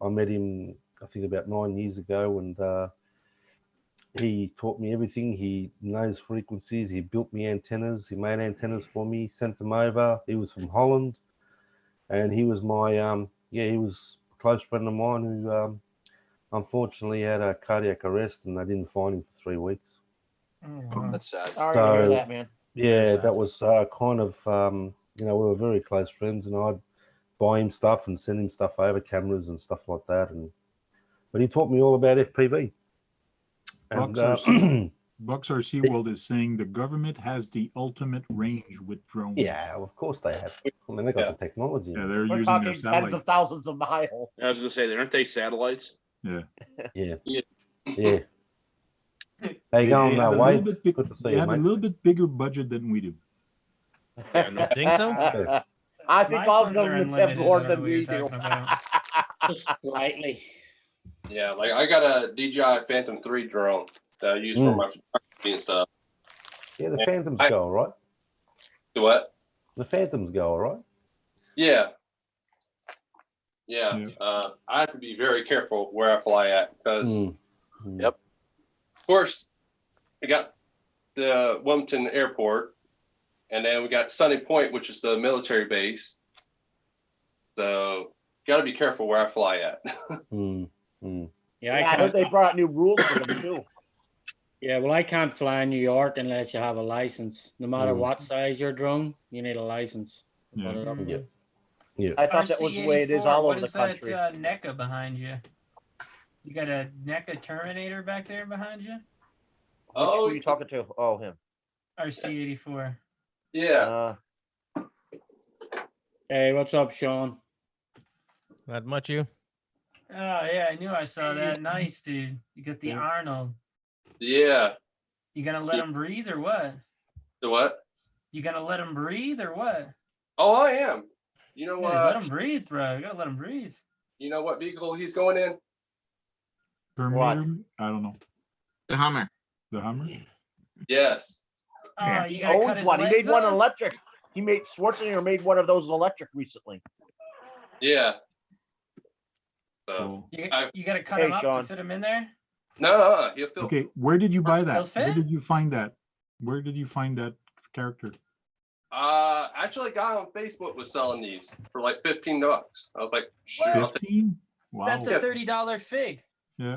met him I think about 9 years ago, and he taught me everything. He knows frequencies. He built me antennas. He made antennas for me. Sent them over. He was from Holland, and he was my he was a close friend of mine who unfortunately had a cardiac arrest, and they didn't find him for 3 weeks. Oh, that's sad. Sorry to hear that, man. Yeah, that was kind of we were very close friends, and I'd buy him stuff and send him stuff over, cameras and stuff like that. But he taught me all about FPV. And Bucks RC World is saying the government has the ultimate range with drones. Yeah, of course they have. I mean, they got the technology. Yeah, they're We're using talking their satellite. tens of thousands of miles. I was going to say, aren't they satellites? Yeah. Yeah. Yeah. How you going, Wade? Good to see you, mate. They have a little bit bigger budget than we do. Yeah, no, think so? I think My all funds are governments have unlimited. more I don't than know what we you're do. talking about. Just slightly. Yeah, like I got a DJI Phantom 3 drone that I use for my photography and stuff. Yeah, the And Phantoms I- go all right. Do what? The Phantoms go all right. Yeah. Yeah. I have to be very careful where I fly at because, Yep. of course, we got the Wilmington Airport, and then we got Sunny Point, which is the military base. So, got to be careful where I fly at. Yeah, I heard they brought new rules for them too. Yeah, well, I can't fly in New York unless you have a license. No matter what size your drone, you need a license to put it up. Yeah. I thought that was the way it is all over the What country. is that NECA behind you? You got a NECA Terminator back there behind you? Which who are you talking to? Oh, him. RC-84. Yeah. Hey, what's up, Sean? Not much, you. Oh yeah, I knew I saw that. Nice, dude. You got the Arnold. Yeah. You gonna let him breathe or what? The what? You gonna let him breathe or what? Oh, I am. You know what? Let him breathe, bro. You gotta let him breathe. You know what vehicle he's going in? Terminator? I don't know. The Hummer. The Hummer? Yes. Oh, He you gotta cut owns his one. He legs made one off? electric. He made Schwarzenegger made one of those electric recently. Yeah. So You gotta cut Hey, him up Sean. to fit him in there? no, he'll feel. Okay, where did you buy that? fit? Where did you find that? Where did you find that character? Actually, a guy on Facebook was selling these for like $15. I was like, sure, I'll take. 15? Wow. That's a $30 fig. Yeah.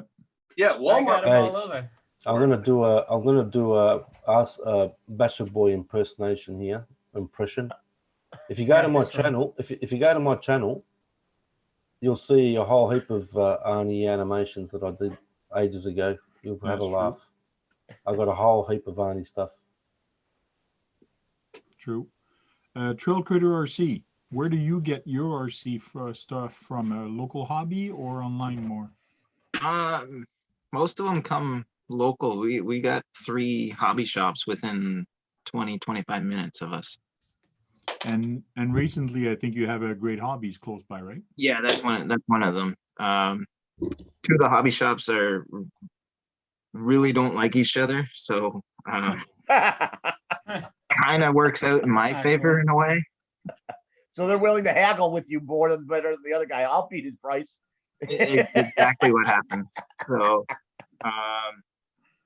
Yeah, I Walmart. got him all over. I'm gonna do a Basher Boy impersonation here, impression. If you go to my channel, if you go to my channel, you'll see a whole heap of Arnie animations that I did ages ago. You'll have That's a laugh. I got a whole heap of Arnie stuff. True. Trail Critter RC, where do you get your RC stuff from? A local hobby or online more? Most of them come local. We got 3 hobby shops within 20-25 minutes of us. And recently, I think you have a Great Hobbies close by, right? Yeah, that's one of them. 2 of the hobby shops really don't like each other, so kind of works out in my favor in a way. So they're willing to haggle with you more than better than the other guy. I'll beat his price. It's exactly what happens. So,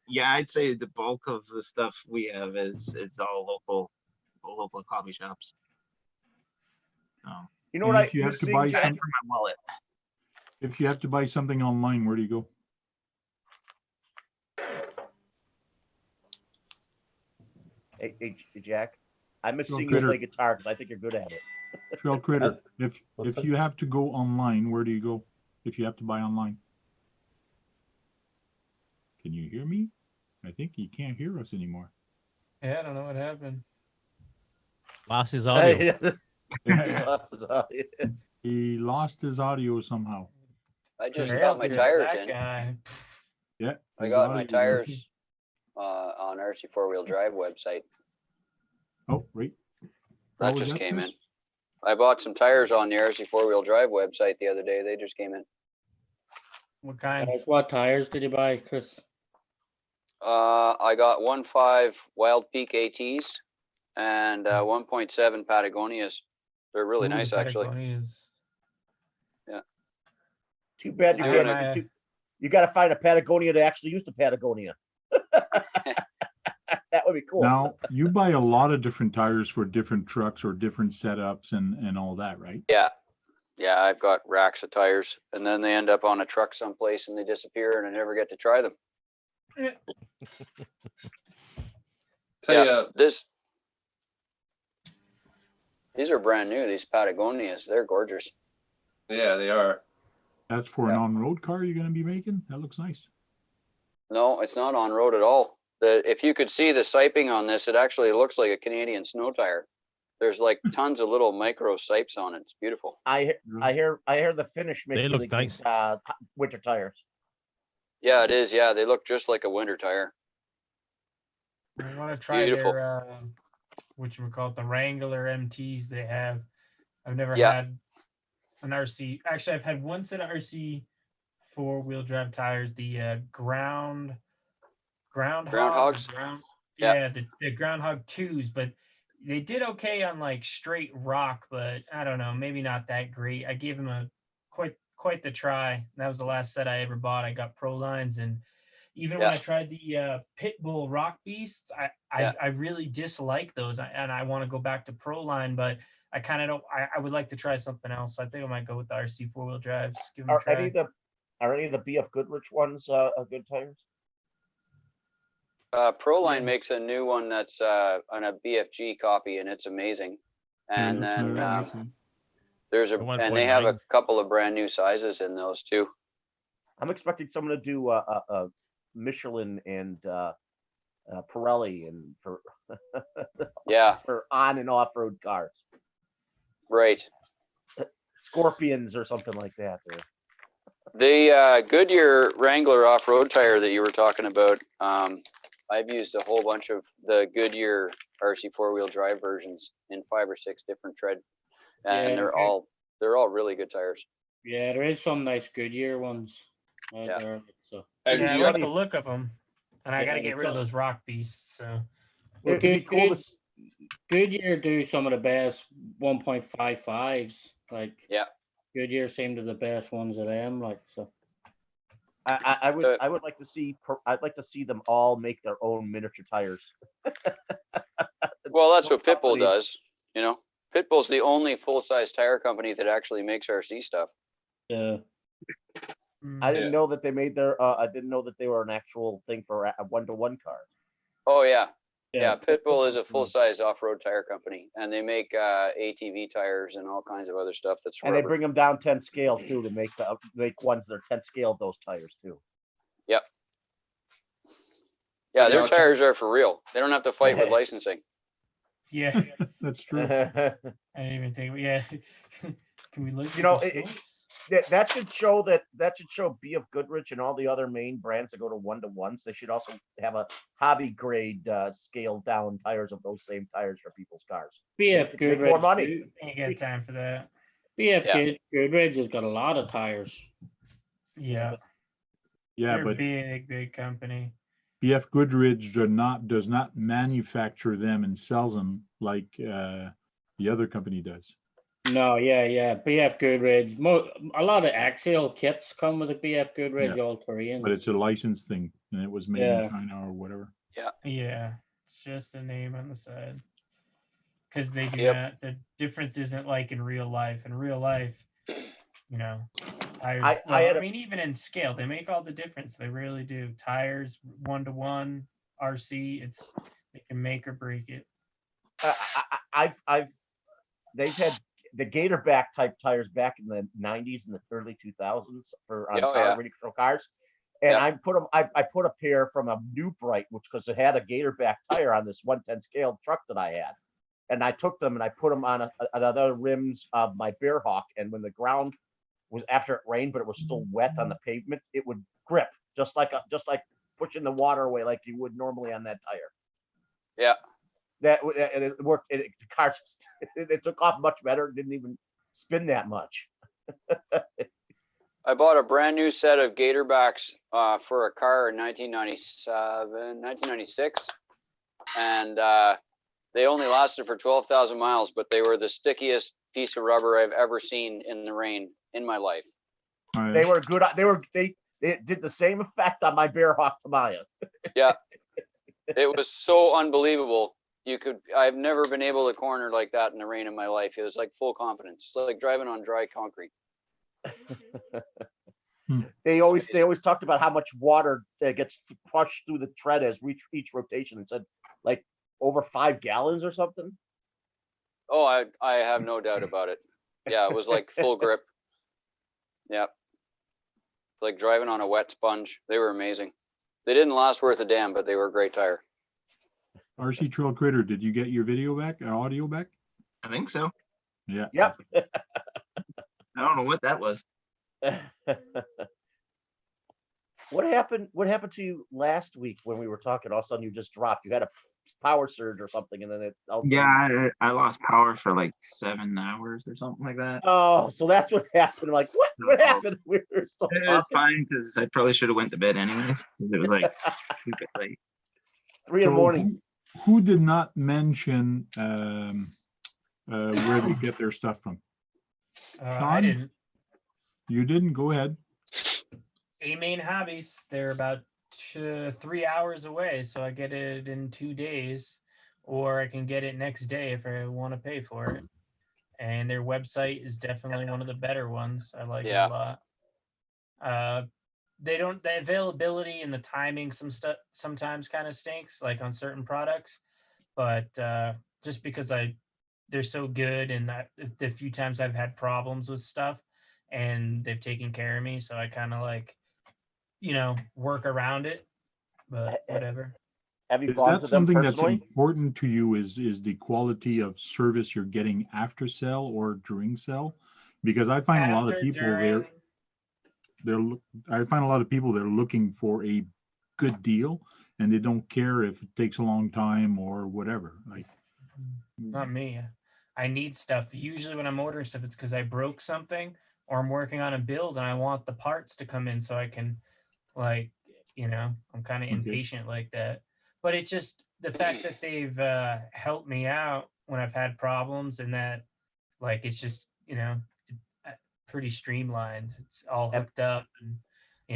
yeah, I'd say the bulk of the stuff we have is it's all local hobby shops. You know And what if you have to missing, buy Jack? something, For my wallet. if you have to buy something online, where do you go? Hey, Jack, I miss Trail seeing you Critter. play guitar because I think you're good at it. Trail Critter, if What's that? you have to go online, where do you go? If you have to buy online? Can you hear me? I think you can't hear us anymore. Yeah, I don't know what happened. Lost his audio. He lost his audio somehow. I just Yeah, got my dude, tires that in. guy. Yeah. I his got my audio- tires on RC four-wheel drive website. Oh, right. That was just that, came Chris? in. I bought some tires on the RC four-wheel drive website the other day. They just came in. What kind? What tires did you buy, Chris? I got 1.5 Wild Peak ATs and 1.7 Patagonias. They're really nice, actually. Yeah. Too bad you Doing can't. it. You got to find a Patagonia to actually use the Patagonia. That would be cool. Now, you buy a lot of different tires for different trucks or different setups and all that, right? Yeah. Yeah, I've got racks of tires, and then they end up on a truck someplace and they disappear and I never get to try them. These are brand new, these Patagonias. They're gorgeous. Yeah, they are. That's for an on-road car you're going to be making? That looks nice. No, it's not on road at all. If you could see the siping on this, it actually looks like a Canadian snow tire. There's like tons of little micro sipes on it. It's beautiful. I hear the Finnish make They look really nice. good winter tires. Yeah, it is. Yeah, they look just like a winter tire. I want to try Beautiful. their whatchamacallit, the Wrangler MTs they have. I've never Yeah. had an RC. Actually, I've had one set of RC 4-wheel drive tires. The groundhogs. Yeah. The groundhog 2s, but they did okay on like straight rock, but I don't know, maybe not that great. I gave them a quite the try. That was the last set I ever bought. I got Pro Lines, and even when I tried the Pitbull Rock Beasts, I really dislike those, and I want to go back to Pro Line, but I kind of don't. I would like to try something else. So I think I might go with the RC 4-wheel drives. Give them a try. Are any of the BF Goodrich ones good tires? Proline makes a new one that's on a BFG copy, and it's amazing. And then there's and they have a couple of brand new sizes in those too. I'm expecting someone to do a Michelin and Pirelli and for for on and off road cars. Right. Scorpions or something like that. The Goodyear Wrangler off-road tire that you were talking about, I've used a whole bunch of the Goodyear RC 4-wheel drive versions in 5 or 6 different tread, and they're all really good tires. Yeah, there is some nice Goodyear ones. There, so. I like the look of them, and I got to get rid of those rock beasts. So well, Goodyear do some of the best 1.55s. Like Goodyear seem to the best ones of them. Like so. I would like to see. I'd like to see them all make their own miniature tires. Well, that's what Pitbull does. You know, Pitbull's the only full-size tire company that actually makes RC stuff. Yeah. I didn't know that they made their. I didn't know that they were an actual thing for a 1-to-1 car. Oh yeah. Yeah, Pitbull is a full-size off-road tire company, and they make ATV tires and all kinds of other stuff. And they bring them down 10 scale too to make ones that are 10 scale of those tires too. Yep. Yeah, their tires are for real. They don't have to fight with licensing. Yeah, that's true. I didn't even think. Yeah, can we listen? You know, that should show BF Goodrich and all the other main brands that go to 1-to-1s. They should also have a hobby grade scaled down tires of those same tires for people's cars. BF Goodrich more money. Ain't got time for that. BF Goodrich has got a lot of tires. Yeah. Yeah, They're but big company. BF Goodrich does not manufacture them and sells them like the other company does. No, yeah. BF Goodrich. A lot of axial kits come with a BF Goodrich all-terrain. But it's a licensed thing, and it was made in China or whatever. Yeah. It's just a name on the side. Because they do not. The difference isn't like in real life. In real life, you know, tires. I mean, even in scale, they make all the difference. They really do. Tires, 1-to-1, RC. They can make or break it. They've had the Gatorback type tires back in the 90s and the early 2000s for control cars, and I put a pair from a New Bright, which because it had a Gatorback tire on this 110 scale truck that I had, and I took them and I put them on other rims of my Bearhawk, and when the ground was after it rained, but it was still wet on the pavement, it would grip just like pushing the water away like you would normally on that tire. Yeah. And it worked. The car just it took off much better. It didn't even spin that much. I bought a brand new set of Gatorbacks for a car in 1996, and they only lasted for 12,000 miles, but they were the stickiest piece of rubber I've ever seen in the rain in my life. They were good. They did the same effect on my Bearhawk Tamiya. Yeah, it was so unbelievable. I've never been able to corner like that in the rain in my life. It was like full confidence. It's like driving on dry concrete. They always talked about how much water gets pushed through the tread as each rotation, and said like over 5 gallons or something. Oh, I have no doubt about it. Yeah, it was like full grip. Yeah. It's like driving on a wet sponge. They were amazing. They didn't last worth a damn, but they were a great tire. RC Trail Critter, did you get your video back or audio back? I think so. Yeah. Yep. I don't know what that was. What happened to you last week when we were talking? All of a sudden you just dropped. You had power surge or something, and then it. All of a sudden- Yeah, I lost power for like 7 hours or something like that. Oh, so that's what happened. Like, what happened? We were still It's talking. fine because I probably should have went to bed anyways. 'Cause it was like stupid late. 3 in the morning. Who did not mention where they get their stuff from? I Sean? didn't. You didn't? Go ahead. A-Main Hobbies. They're about 3 hours away, so I get it in 2 days, or I can get it next day if I want to pay for it. And their website is definitely one of the better ones. I like it a lot. The availability and the timing sometimes kind of stinks, like on certain products, but just because they're so good, and the few times I've had problems with stuff and they've taken care of me, so I kind of like, work around it, but whatever. Have you Is gone that to them something that's personally? important to you? Is the quality of service you're getting after sell or during sell? Because I find a lot of After, people during, I find a lot of people they're looking for a good deal and they don't care if it takes a long time or whatever. Like, not me. I need stuff. Usually when I'm ordering stuff, it's because I broke something or I'm working on a build and I want the parts to come in so I can, like, I'm kind of Okay. impatient like that. But it's just the fact that they've helped me out when I've had problems, and that, like, it's just, pretty streamlined. It's all hooked up, and,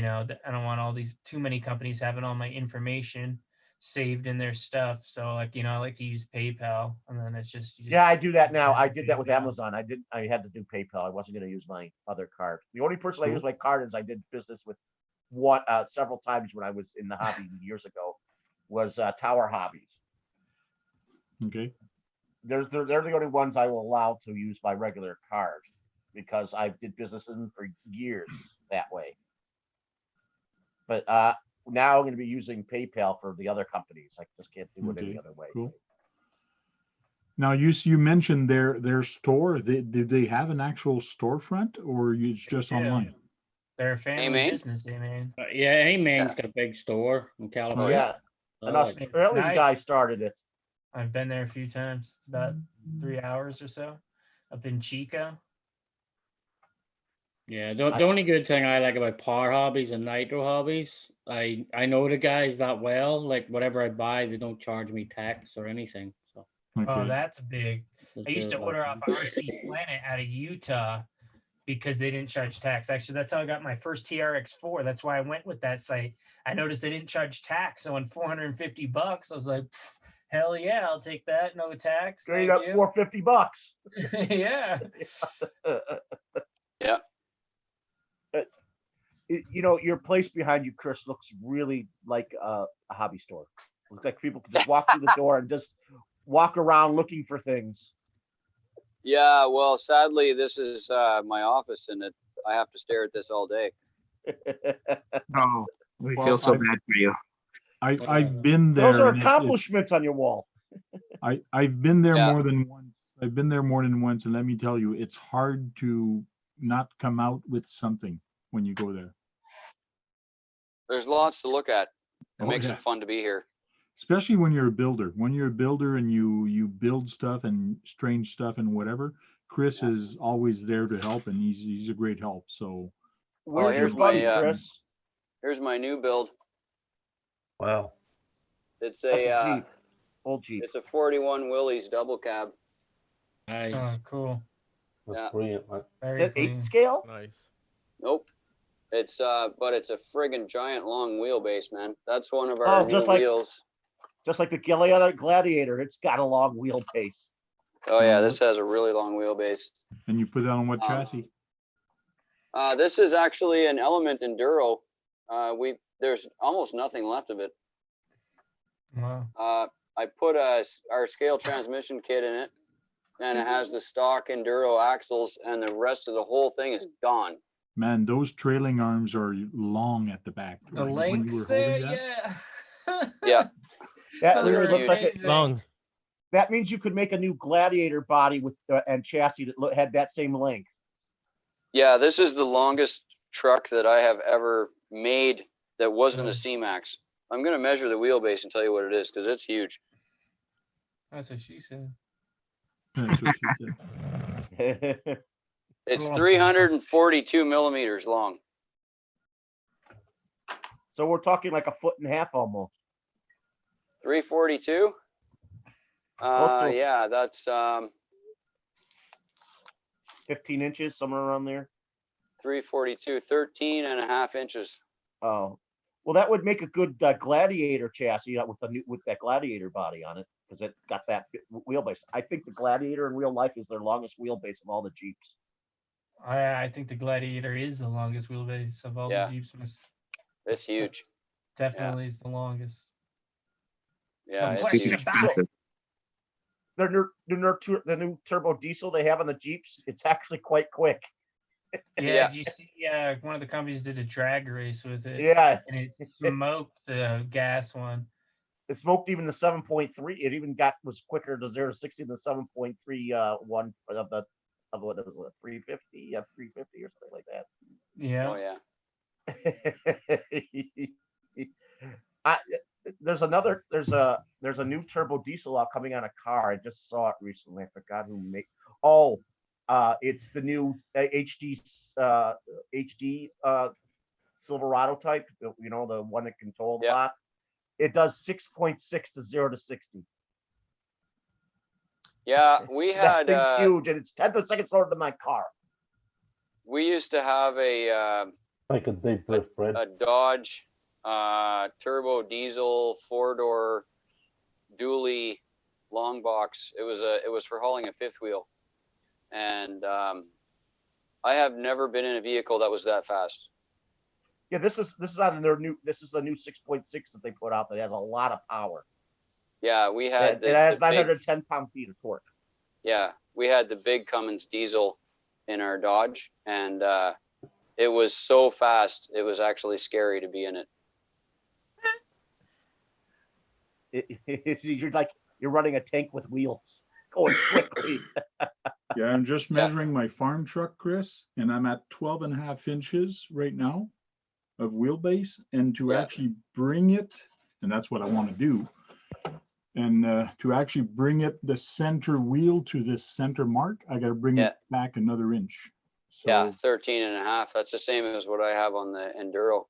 I don't want all these too many companies having all my information saved in their stuff. So, like, I like to use PayPal, and then it's just, Yeah, I do that now. Yeah, I did that with PayPal. Amazon. I had to do PayPal. I wasn't going to use my other card. The only person I Cool. used my card is I did business with several times when I was in the hobby years ago was Tower Hobbies. okay. They're the only ones I will allow to use my regular card because I did business in them for years that way. But now I'm going to be using PayPal for the other companies. I just can't do it any Okay, other way. cool. Now you mentioned their store. Did they have an actual storefront or it's just Yeah. online? They're a family A-Main? business, A-Main. Yeah, A-Main's got a big store in California. Yeah, an Oh, Australian Nice. guy started it. I've been there a few times. It's about 3 hours or so up in Chico. yeah, the only good thing I like about Power Hobbies and Nitro Hobbies, I know the guys that well. Like, whatever I buy, they don't charge me tax or anything. So Oh, Okay. that's big. it's I used to good, order like- off RC Planet out of Utah because they didn't charge tax. Actually, that's how I got my first TRX4. That's why I went with that site. I noticed they didn't charge tax. So on $450, I was like, hell yeah, I'll take that. No tax. Straight Thank up you. $450. Yeah. Yeah. Your place behind you, Chris, looks really like a hobby store. Looks like people can just walk through the door and just walk around looking for things. Yeah, well, sadly, this is my office, and I have to stare at this all day. Oh, we Well, feel so I've- bad for you. I've been there. Those are and accomplishments on your wall. I've been there Yeah. more than once. I've been there more than once, and let me tell you, it's hard to not come out with something when you go there. There's lots to look at. It Oh, makes yeah. it fun to be here. Especially when you're a builder. When you're a builder and you build stuff and strange stuff and whatever, Chris is always there to help, and he's a great help. So Where's your here's buddy, my, Chris? Here's my new build. Wow. It's That's a a Jeep. Old Jeep. it's a 41 Willys double cab. Nice. Oh, cool. That's Yeah. brilliant, mate. Is Very that clean. 8 scale? Nice. Nope. It's but it's a friggin' giant long wheelbase, man. That's one of our Oh, new just like- wheels. Just like the Gladiator, it's got a long wheelbase. Oh yeah, this has a really long wheelbase. and you put that on what Um, chassis? This is actually an Element Enduro. There's almost nothing left of it. Wow. I put our scale transmission kit in it, and it has the stock Enduro axles, and the rest of the whole thing is gone. Man, those trailing arms are long at the back. The When you were lengths there, holding that? yeah. Yeah. That Those literally are looks like it. amazing. Long. That means you could make a new Gladiator body with and chassis that had that same length. Yeah, this is the longest truck that I have ever made that wasn't a C-Max. I'm gonna measure the wheelbase and tell you what it is because it's huge. That's what she said. That's what she said. It's 342 millimeters long. So we're talking like a foot and a half almost. 342. Close to Yeah, that's 15 inches, somewhere around there. 342, 13 and a half inches. Oh, well, that would make a good Gladiator chassis with that Gladiator body on it, because it got that wheelbase. I think the Gladiator in real life is their longest wheelbase of all the Jeeps. I think the Gladiator is the longest wheelbase of all Yeah. the Jeeps. It's huge. Definitely is the longest. Yeah, The it's question huge. about it. The new turbo diesel they have on the Jeeps, it's actually quite quick. Yeah, did you see one of the companies did a drag race with it? Yeah. And it smoked the gas one. It smoked even the 7.3. It even was quicker to 0 to 60 than the 7.3 one of what it was, 350, 350 or something like that. Yeah. Oh yeah. There's a new turbo diesel coming on a car. I just saw it recently. I forgot who made. Oh, it's the new HD Silverado type. You know, the one that can tow a lot. It does 6.6 to 0 to 60. Yeah, we had. That thing's huge, and it's 10 seconds slower than my car. We used to have a Like a deep breath, Brad. a Dodge turbo diesel 4-door dually long box. It was for hauling a fifth wheel, and I have never been in a vehicle that was that fast. Yeah, this is on their new. This is the new 6.6 that they put out that has a lot of power. Yeah, we had. It has 910 pound-feet of torque. Yeah, we had the big Cummins diesel in our Dodge, and it was so fast. It was actually scary to be in it. You're running a tank with wheels going quickly. Yeah, I'm just measuring my farm truck, Chris, and I'm at 12.5 inches right now of wheelbase. And to actually bring it, and that's what I want to do, and to actually bring it, the center wheel to this center mark, I got to bring it back another inch. So, yeah, 13 and a half. That's the same as what I have on the Enduro.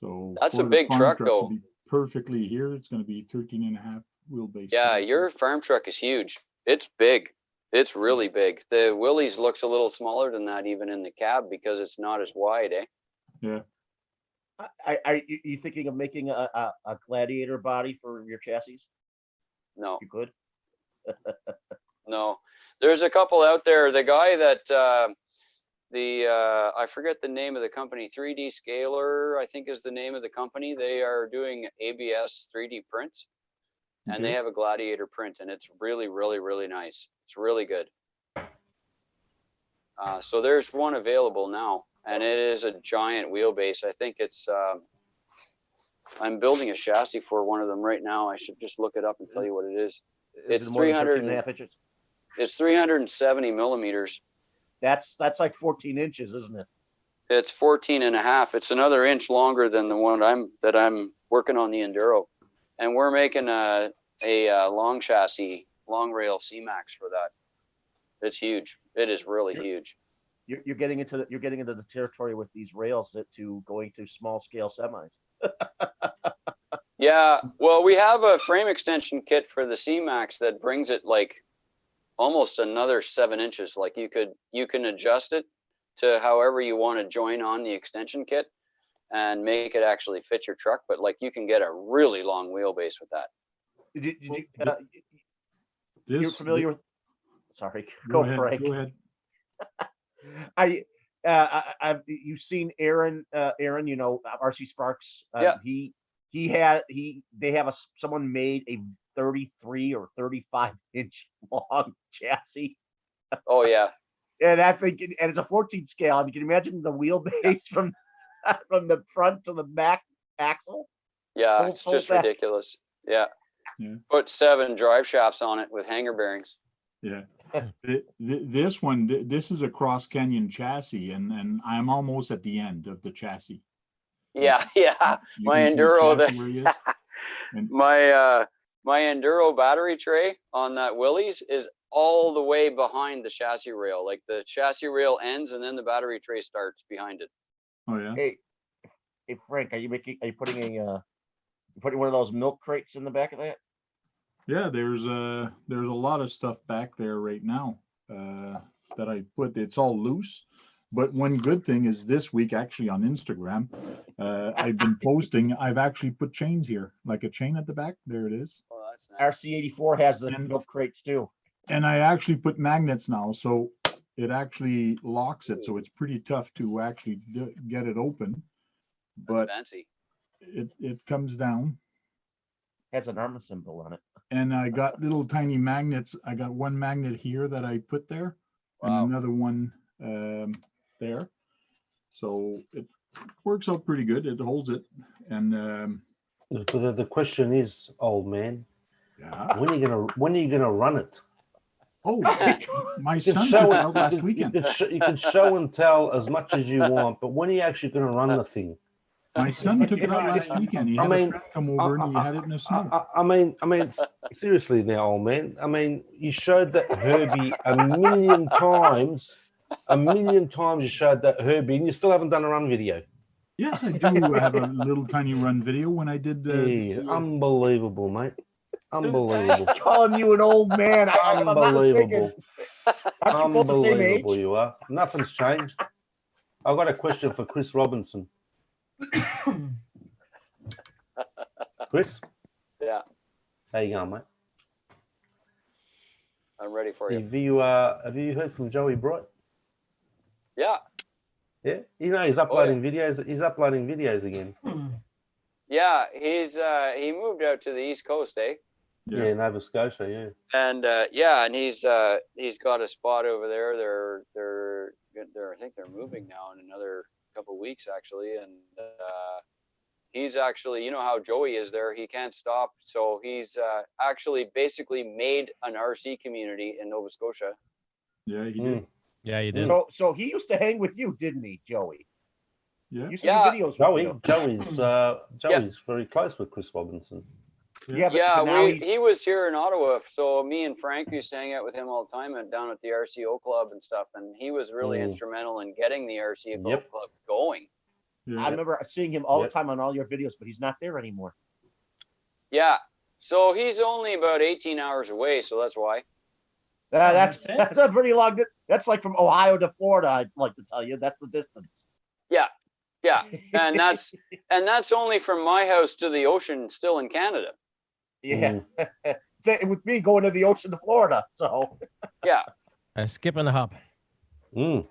So that's a for the big farm truck to though. be perfectly here, it's going to be 13.5 wheelbase. Yeah, your farm truck is huge. It's big. It's really big. The Willys looks a little smaller than that even in the cab because it's not as wide, eh? Yeah. Are you thinking of making a Gladiator body for your chassis? No. You could? No. There's a couple out there. The guy that I forget the name of the company, 3D Scaler, I think is the name of the company. They are doing ABS 3D prints, and they have a Gladiator print, and it's really, really, really nice. It's really good. So there's one available now, and it is a giant wheelbase. I think it's, I'm building a chassis for one of them right now. I should just look it up and tell you what it is. It's 300.5 inches. It's 370 millimeters. That's like 14 inches, isn't it? It's 14 and a half. It's another inch longer than the one that I'm working on the Enduro, and we're making a long chassis, long rail C-Max for that. It's huge. It is really huge. You're getting into the territory with these rails to going to small scale semis. Yeah, well, we have a frame extension kit for the C-Max that brings it like almost another 7 inches. Like you can adjust it to however you want to join on the extension kit and make it actually fit your truck. But like you can get a really long wheelbase with that. You're familiar with? Sorry, go Frank. Go ahead. You've seen Aaron, you know, RC Sparks. They have someone made a 33 or 35 inch long chassis. Oh yeah. And that thing, and it's a 14 scale. I mean, can you imagine the wheelbase from the front to the back axle? Yeah, it's just ridiculous. Yeah. Put 7 drive shafts on it with hanger bearings. Yeah. This one, this is a Cross Canyon chassis, and I'm almost at the end of the my Enduro. my enduro battery tray on that Willys is all the way behind the chassis rail. Like the chassis rail ends and then the battery tray starts behind it. Oh yeah. Hey, Frank, are you putting one of those milk crates in the back of that? Yeah, there's a lot of stuff back there right now that I put. It's all loose. But one good thing is this week, actually on Instagram, I've been posting. I've actually put chains here, like a chain at the back. There it is. Oh, that's nice. RC84 has the milk crates too. And I actually put magnets now, so it actually locks it. So it's pretty tough to actually get it open. That's But fancy. it comes down. Has an armor symbol on it. And I got little tiny magnets. I got one magnet here that I put there, Wow. and another one there. So it works out pretty good. It holds it. And the question is, old man, yeah, when are you gonna run it? Oh, my You can son show took it it out last you weekend. you can show and tell as much as you want, but when are you actually gonna run the thing? My son took it out last weekend. He had a friend come over and he had it in the snow. I mean, seriously now, old man. I mean, you showed that Herbie a million times. A million times you showed that Herbie, and you still haven't done a run video. Yes, I do have a little tiny run video when I did. Yeah, unbelievable, mate. Unbelievable. Calling you an old man. I'm not mistaken. Unbelievable. Aren't you both the same age? Unbelievable you are. Nothing's changed. I've got a question for Chris Robinson. Chris? Yeah, How you going, mate? I'm ready for you. Have you heard from Joey Bright? Yeah. Yeah, you know he's uploading videos. He's uploading videos again. Yeah, he moved out to the East Coast, eh? Yeah, Nova Scotia. Yeah. And and he's got a spot over there. They're I think they're moving now in another couple of weeks actually, and he's actually, you know how Joey is there, he can't stop, so he's actually basically made an RC community in Nova Scotia. Yeah, he did. Yeah, you did. So he used to hang with you, didn't he, Joey? Yeah. You see videos with you. Joey's very close with Chris Robinson. Yeah, Yeah, but now he was here in Ottawa, so me and Frank used to hang out with him all the time down at the RCO club and stuff, and he was really instrumental in getting the RCO club going. Yeah. I remember seeing him all the time on all your videos, but he's not there anymore. Yeah, so he's only about 18 hours away, so that's why. That's a pretty long. That's like from Ohio to Florida. I'd like to tell you that's the distance. Yeah, and that's only from my house to the ocean, still in Canada. Yeah, same with me going to the ocean to Florida. So yeah, Skip and a hop. Yeah,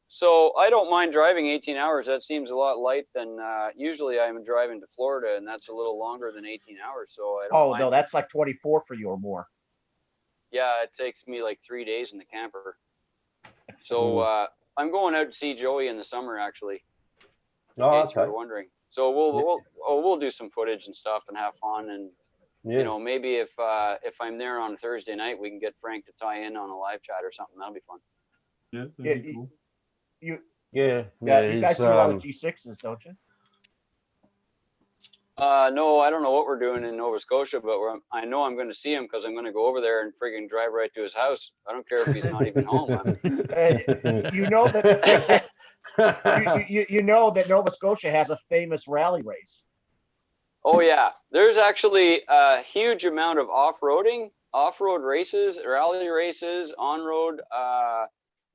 so I don't mind driving 18 hours. That seems a lot light than usually I'm driving to Florida, and that's a little longer than 18 hours. So I don't mind. no, that's like 24 for you or more. Yeah, it takes me like 3 days in the camper. So I'm going out to see Joey in the summer, actually. In case you were wondering. So we'll do some footage and stuff and have fun, and you know, maybe if I'm there on a Thursday night, we can get Frank to tie in on a live chat or something. That'll be fun. Yeah, that'd be cool. You guys do a lot of G6s, don't you? No, I don't know what we're doing in Nova Scotia, but I know I'm going to see him because I'm going to go over there and friggin' drive right to his house. I don't care if he's not even home. You know that you know that Nova Scotia has a famous rally race. Oh yeah, there's actually a huge amount of off-road races, rally races, on-road.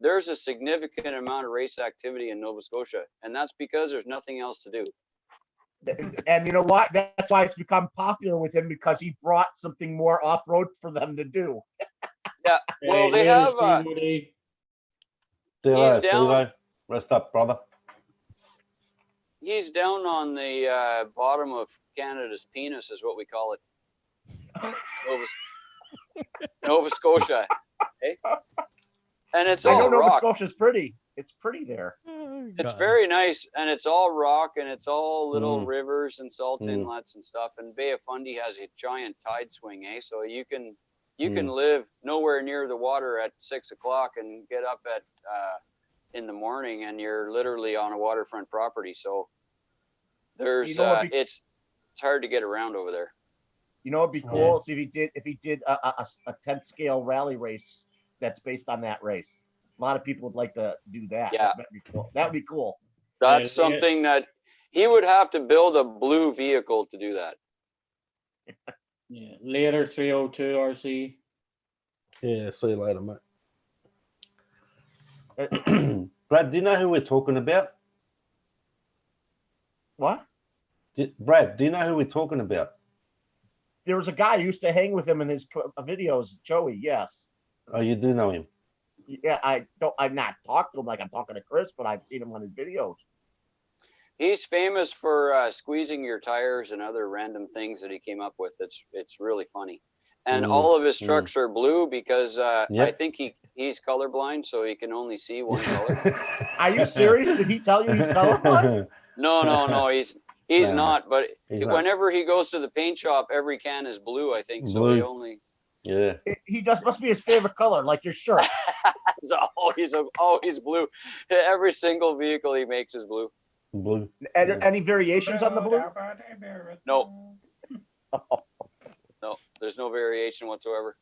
There's a significant amount of race activity in Nova Scotia, and that's because there's nothing else to do. And you know what? That's why it's become popular with him, because he brought something more off-road for them to do. Yeah, well, they have. He's down. Rest up, brother. He's down on the bottom of Canada's penis, is what we call it. Nova Scotia. Okay? And it's all Nova rock. Scotia's pretty. It's pretty there. It's very nice, and it's all rock, and it's all little rivers and salt inlets and stuff. And Bay of Fundy has a giant tide swing, eh? So you can live nowhere near the water at 6 o'clock and get up at in the morning, and you're literally on a waterfront property. So there's it's hard to get around over there. You know, it'd be cool if he did a 10th scale rally race that's based on that race. A lot of people would like to do that. Yeah. That'd be cool. That would be cool. That's something that he would have to build a blue vehicle to do that. Yeah, later 302 RC. Yeah, see you later, mate. Brad, do you know who we're talking about? What? Brad, do you know who we're talking about? There was a guy who used to hang with him in his videos, Joey. Yes. Oh, you do know him. Yeah, I've not talked to him like I'm talking to Chris, but I've seen him on his videos. He's famous for squeezing your tires and other random things that he came up with. It's really funny. And all of his trucks are blue because I think he's colorblind, so he can only see one color. Are you serious? Did he tell you he's colorblind? No, he's not. But whenever he goes to the paint shop, every can is blue, I think. So he only. Yeah. He must be his favorite color, like your shirt. It's always blue. Every single vehicle he makes is blue. Blue. Any variations on the blue? No. No, there's no variation whatsoever.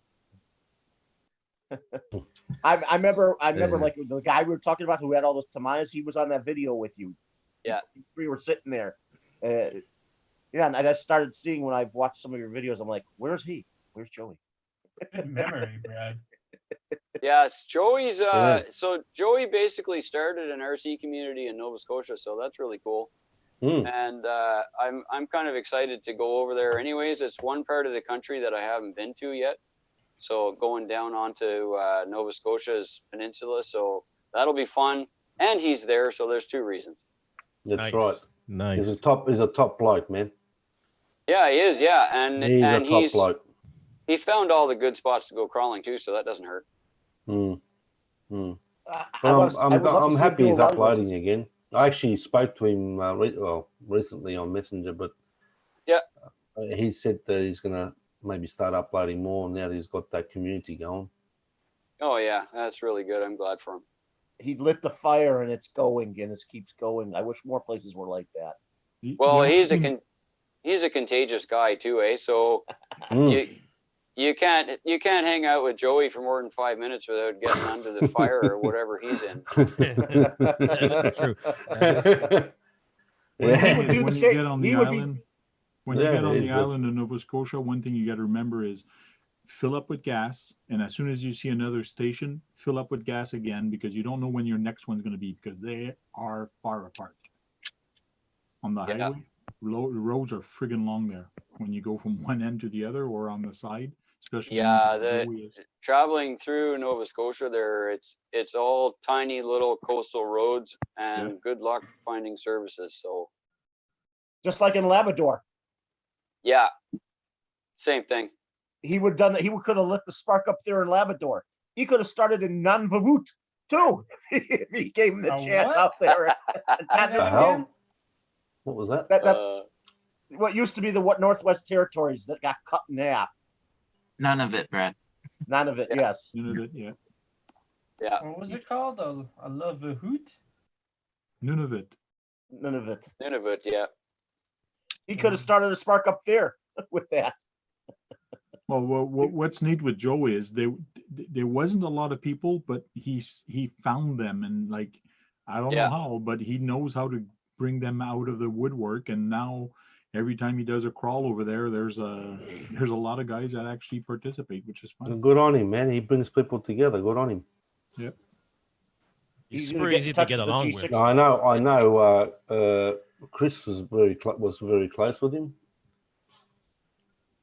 I remember like the guy we were talking about who had all those Tamayas, he was on that video with you. Yeah. We were sitting there. Yeah, and I started seeing when I've watched some of your videos, I'm like, where's he? Where's Joey? Good memory, Brad. Yes, Joey's so Joey basically started an RC community in Nova Scotia, so that's really cool. And I'm kind of excited to go over there anyways. It's one part of the country that I haven't been to yet. So going down onto Nova Scotia's peninsula, so that'll be fun. And he's there, so there's two reasons. That's right. Nice. He's a top bloke, man. Yeah, he is, yeah. And he's a top bloke. He found all the good spots to go crawling too, so that doesn't hurt. Well, I'm happy he's uploading again. I actually spoke to him recently on Messenger, but yeah, he said that he's gonna maybe start uploading more now that he's got that community going. Oh yeah, that's really good. I'm glad for him. He lit the fire and it's going and it keeps going. I wish more places were like that. Well, he's a contagious guy too, eh? So you can't hang out with Joey for more than 5 minutes without getting under the fire or whatever he's in. That's true. When you get on the island of Nova Scotia, one thing you got to remember is fill up with gas, and as soon as you see another station, fill up with gas again, because you don't know when your next one's going to be, because they are far apart. On the highway, roads are friggin' long there when you go from one end to the other or on the side. Especially traveling through Nova Scotia there, it's all tiny little coastal roads, and good luck finding services. So just like in Labrador. Yeah, same thing. He would have done that. He could have lit the spark up there in Labrador. He could have started in Nunavut too if he gave him the chance out there. What was that? What used to be the Northwest Territories that got cut in half. None of it, Brad. None of it, yes. None of it, yeah. Yeah. What was it called? A Nunavut? Nunavut. Nunavut, yeah. He could have started a spark up there with that. Well, what's neat with Joey is there wasn't a lot of people, but he found them, and like, I don't know how, but he knows how to bring them out of the woodwork, and now every time he does a crawl over there, there's a lot of guys that actually participate, which is fun. Good on him, man. He brings people together. Good on him. Yep. He's super easy to get along with. I know. Chris was very close with him.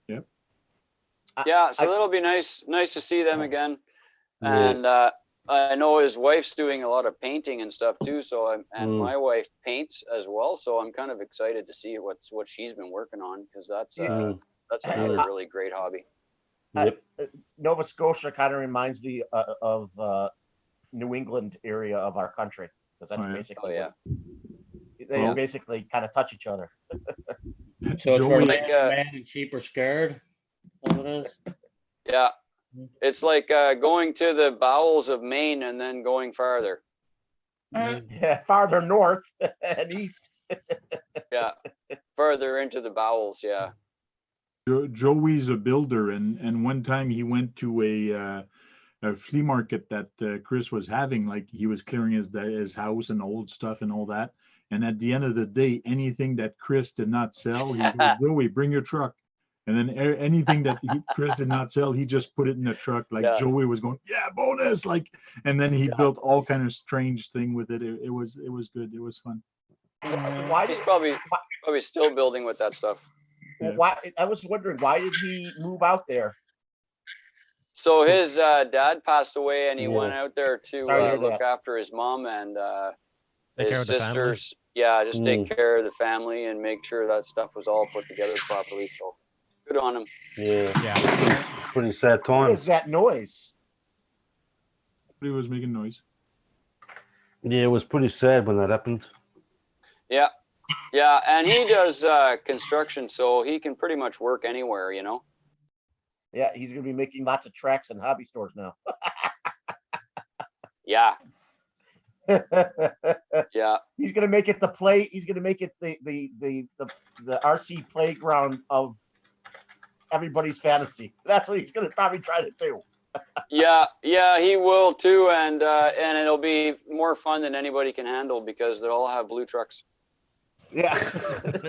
Yep. Yeah, so that'll be nice to see them again. And I know his wife's doing a lot of painting and stuff too. So my wife paints as well. So I'm kind of excited to see what she's been working on, because that's another really great hobby. Yep. Nova Scotia kind of reminds me of New England area of our country, because that's basically they basically kind of touch each other. So it's where man and sheep are scared. That's what it is. Yeah. It's like going to the bowels of Maine and then going farther. Yeah, farther north and east. Yeah, further into the bowels. Yeah. Joey's a builder, and one time he went to a flea market that Chris was having. Like, he was clearing his house and old stuff and all that. And at the end of the day, anything that Chris did not sell, he goes, Joey, bring your truck. And then anything that Chris did not sell, he just put it in the truck. Like, Yeah. Joey was going, yeah, bonus. Like, and then he built all kind of strange thing with it. It was good. It was fun. Why He's did probably still building with that stuff. Yeah. why I was wondering, why did he move out there? So his dad passed away, and he Yeah. went out there to Sorry to hear look that. after his mom and Take care his of the family. sisters. Yeah, just take Mm. care of the family and make sure that stuff was all put together properly. So good on him. Yeah. Yeah. Pretty sad What is times. that noise? He was making noise. Yeah, it was pretty sad when that happened. Yeah, yeah, and he does construction, so he can pretty much work anywhere, you know. Yeah, he's gonna be making lots of tracks in hobby stores now. Yeah, yeah, He's gonna make it the play. He's gonna make it the RC playground of everybody's fantasy. That's what he's gonna probably try to do. yeah, yeah. He will too, and it'll be more fun than anybody can handle because they'll all have blue trucks. Yeah.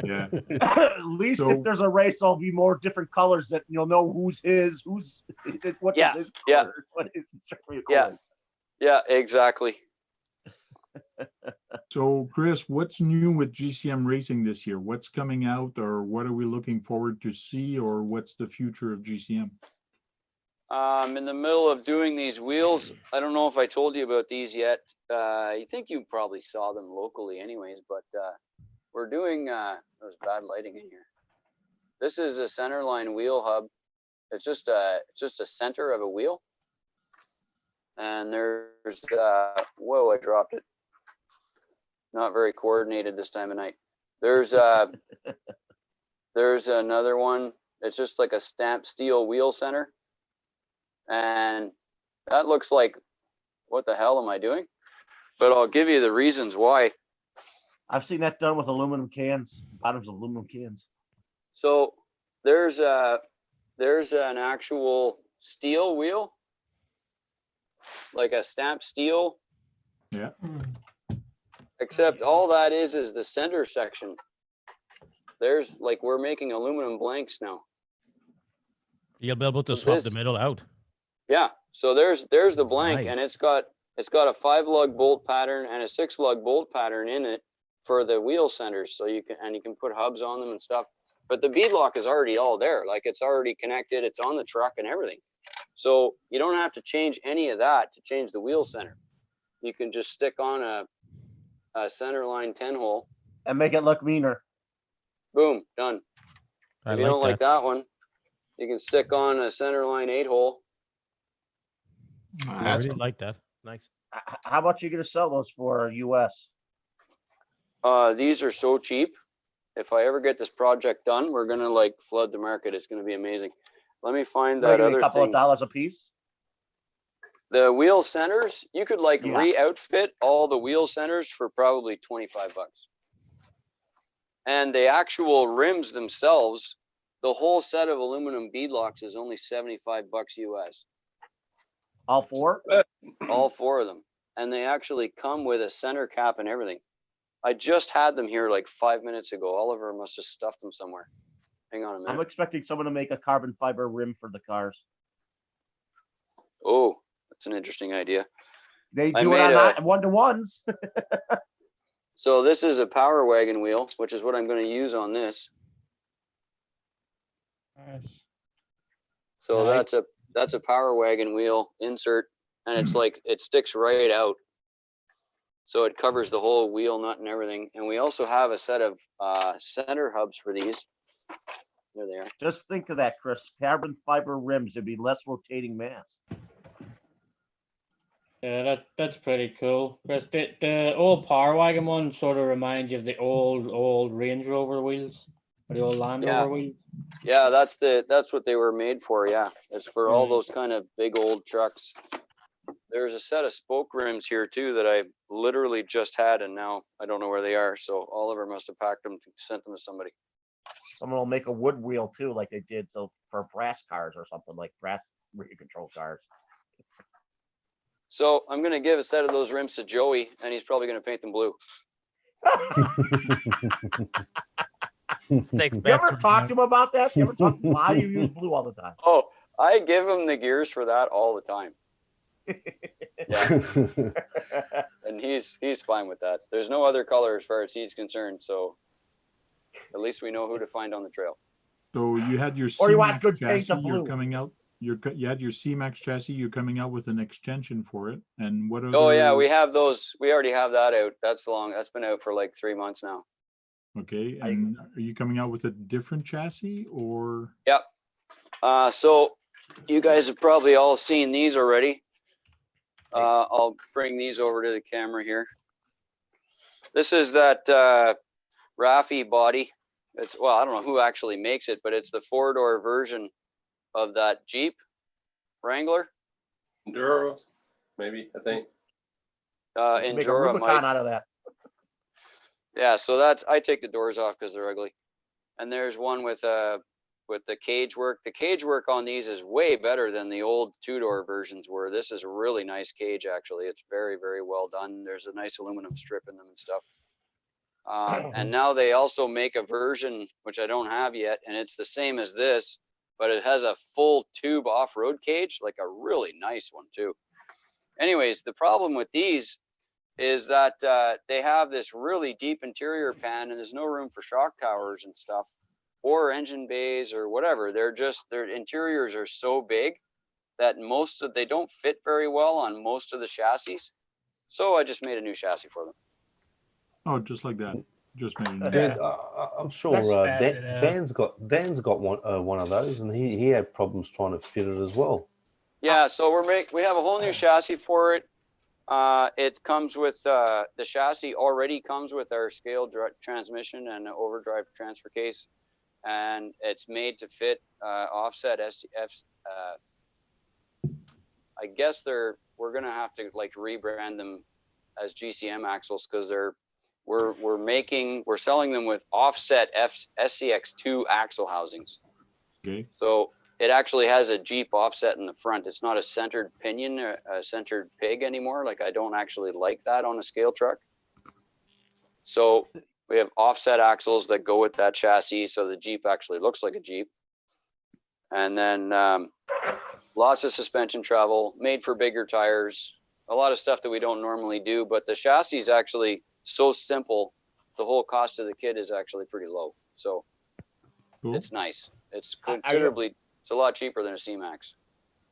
Yeah. At least So- if there's a race, there'll be more different colors that you'll know who's his, what Yeah, is his yeah. color, what is his Yeah. colors. Yeah, exactly. So, Chris, what's new with GCM Racing this year? What's coming out, or what are we looking forward to see, or what's the future of GCM? I'm in the middle of doing these wheels. I don't know if I told you about these yet. I think you probably saw them locally anyways, but we're doing, there's bad lighting in here. This is a centerline wheel hub. It's just a center of a wheel. And there's, whoa, I dropped it. Not very coordinated this time of night. There's another one. It's just like a stamped steel wheel center. And that looks like, what the hell am I doing? But I'll give you the reasons why. I've seen that done with aluminum cans, bottoms of aluminum cans. So there's an actual steel wheel, like a stamped steel, Yeah. except all that is the center section. There's like, we're making aluminum blanks now. You'll be able to So swap this- the middle out. Yeah. So there's the blank, and Nice. it's got a 5-lug bolt pattern and a 6-lug bolt pattern in it for the wheel centers. So you can put hubs on them and stuff. But the bead lock is already all there. Like, it's already connected. It's on the truck and everything. So you don't have to change any of that to change the wheel center. You can just stick on a center line 10-hole. And make it look meaner. Boom, done. I If you don't like that. that one, you can stick on a center line 8-hole. I That's really like that. Nice. How much are you gonna sell those for US? These are so cheap. If I ever get this project done, we're gonna like flood the market. It's gonna be amazing. Let me find that A other couple of thing. dollars a piece. The wheel centers, you could like Yeah. re-outfit all the wheel centers for probably $25. And the actual rims themselves, the whole set of aluminum beadlocks is only $75 US. All four? All 4 of them. And they actually come with a center cap and everything. I just had them here like 5 minutes ago. Oliver must have stuffed them somewhere. Hang on a minute. I'm expecting someone to make a carbon fiber rim for the cars. Oh, that's an interesting idea. They I do it made on a- one-to-ones. So this is a power wagon wheel, which is what I'm going to use on this. So Nice. that's a power wagon wheel insert, and it's like, it sticks right out. So it covers the whole wheel nut and everything. And we also have a set of center hubs for these. There they are. Just think of that, Chris. Carbon fiber rims, there'd be less rotating mass. Yeah, that's pretty cool. Chris, the old Power Wagon one sort of reminds you of the old Range Rover wheels, or the old Land Yeah. Rover wheels. Yeah, that's what they were made for. Yeah, it's for all those kind of big old trucks. There's a set of spoke rims here too that I literally just had, and now I don't know where they are. So Oliver must have packed them, sent them to somebody. someone will make a wood wheel too, like they did so for brass cars or something, like brass rear control cars. So I'm gonna give a set of those rims to Joey, and he's probably gonna paint them blue. Thanks, You ever Master. talk to him about that? You ever talk to him why you use blue all the time? Oh, I give him the gears for that all the time. Yeah, and he's fine with that. There's no other color as far as he's concerned, so at least we know who to find on the trail. So you had your Or you want C-Max good paint chassis, of you're blue. coming out, you had your C-Max chassis, you're coming out with an extension for it. And what are Oh yeah, we have those. We already have that out. That's been out for like 3 months now. Okay, and are you coming out with a different chassis or? Yep. So you guys have probably all seen these already. I'll bring these over to the camera here. This is that Raffi body. It's, well, I don't know who actually makes it, but it's the 4-door version of that Jeep Wrangler. Enduro, maybe, I think. Make a Enduro Rubicon might. out of that. Yeah, so that's, I take the doors off because they're ugly. And there's one with the cage work. The cage work on these is way better than the old 2-door versions were. This is a really nice cage, actually. It's very, very well done. There's a nice aluminum strip in them and stuff. And now they also make a version, which I don't have yet, and it's the same as this, but it has a full tube off-road cage, like a really nice one too. Anyways, the problem with these is that they have this really deep interior pan, and there's no room for shock towers and stuff, or engine bays or whatever. Their interiors are so big that they don't fit very well on most of the chassis. So I just made a new chassis for them. Oh, just like that. Just made it. Yeah. I'm sure Dan's got one of those, and he had problems trying to fit it as well. Yeah, so we have a whole new chassis for it. It comes with the chassis already comes with our scale transmission and overdrive transfer case, and it's made to fit offset SCFs. I guess we're gonna have to like rebrand them as GCM axles because we're selling them with offset SCX2 axle housings. Okay. So it actually has a Jeep offset in the front. It's not a centered pinion or a centered pig anymore. Like I don't actually like that on a scale truck. So we have offset axles that go with that chassis. So the Jeep actually looks like a Jeep. And then lots of suspension travel, made for bigger tires, a lot of stuff that we don't normally do, but the chassis is actually so simple. The whole cost of the kit is actually pretty low. So Cool. it's nice. It's considerably, it's a lot cheaper than a C-Max.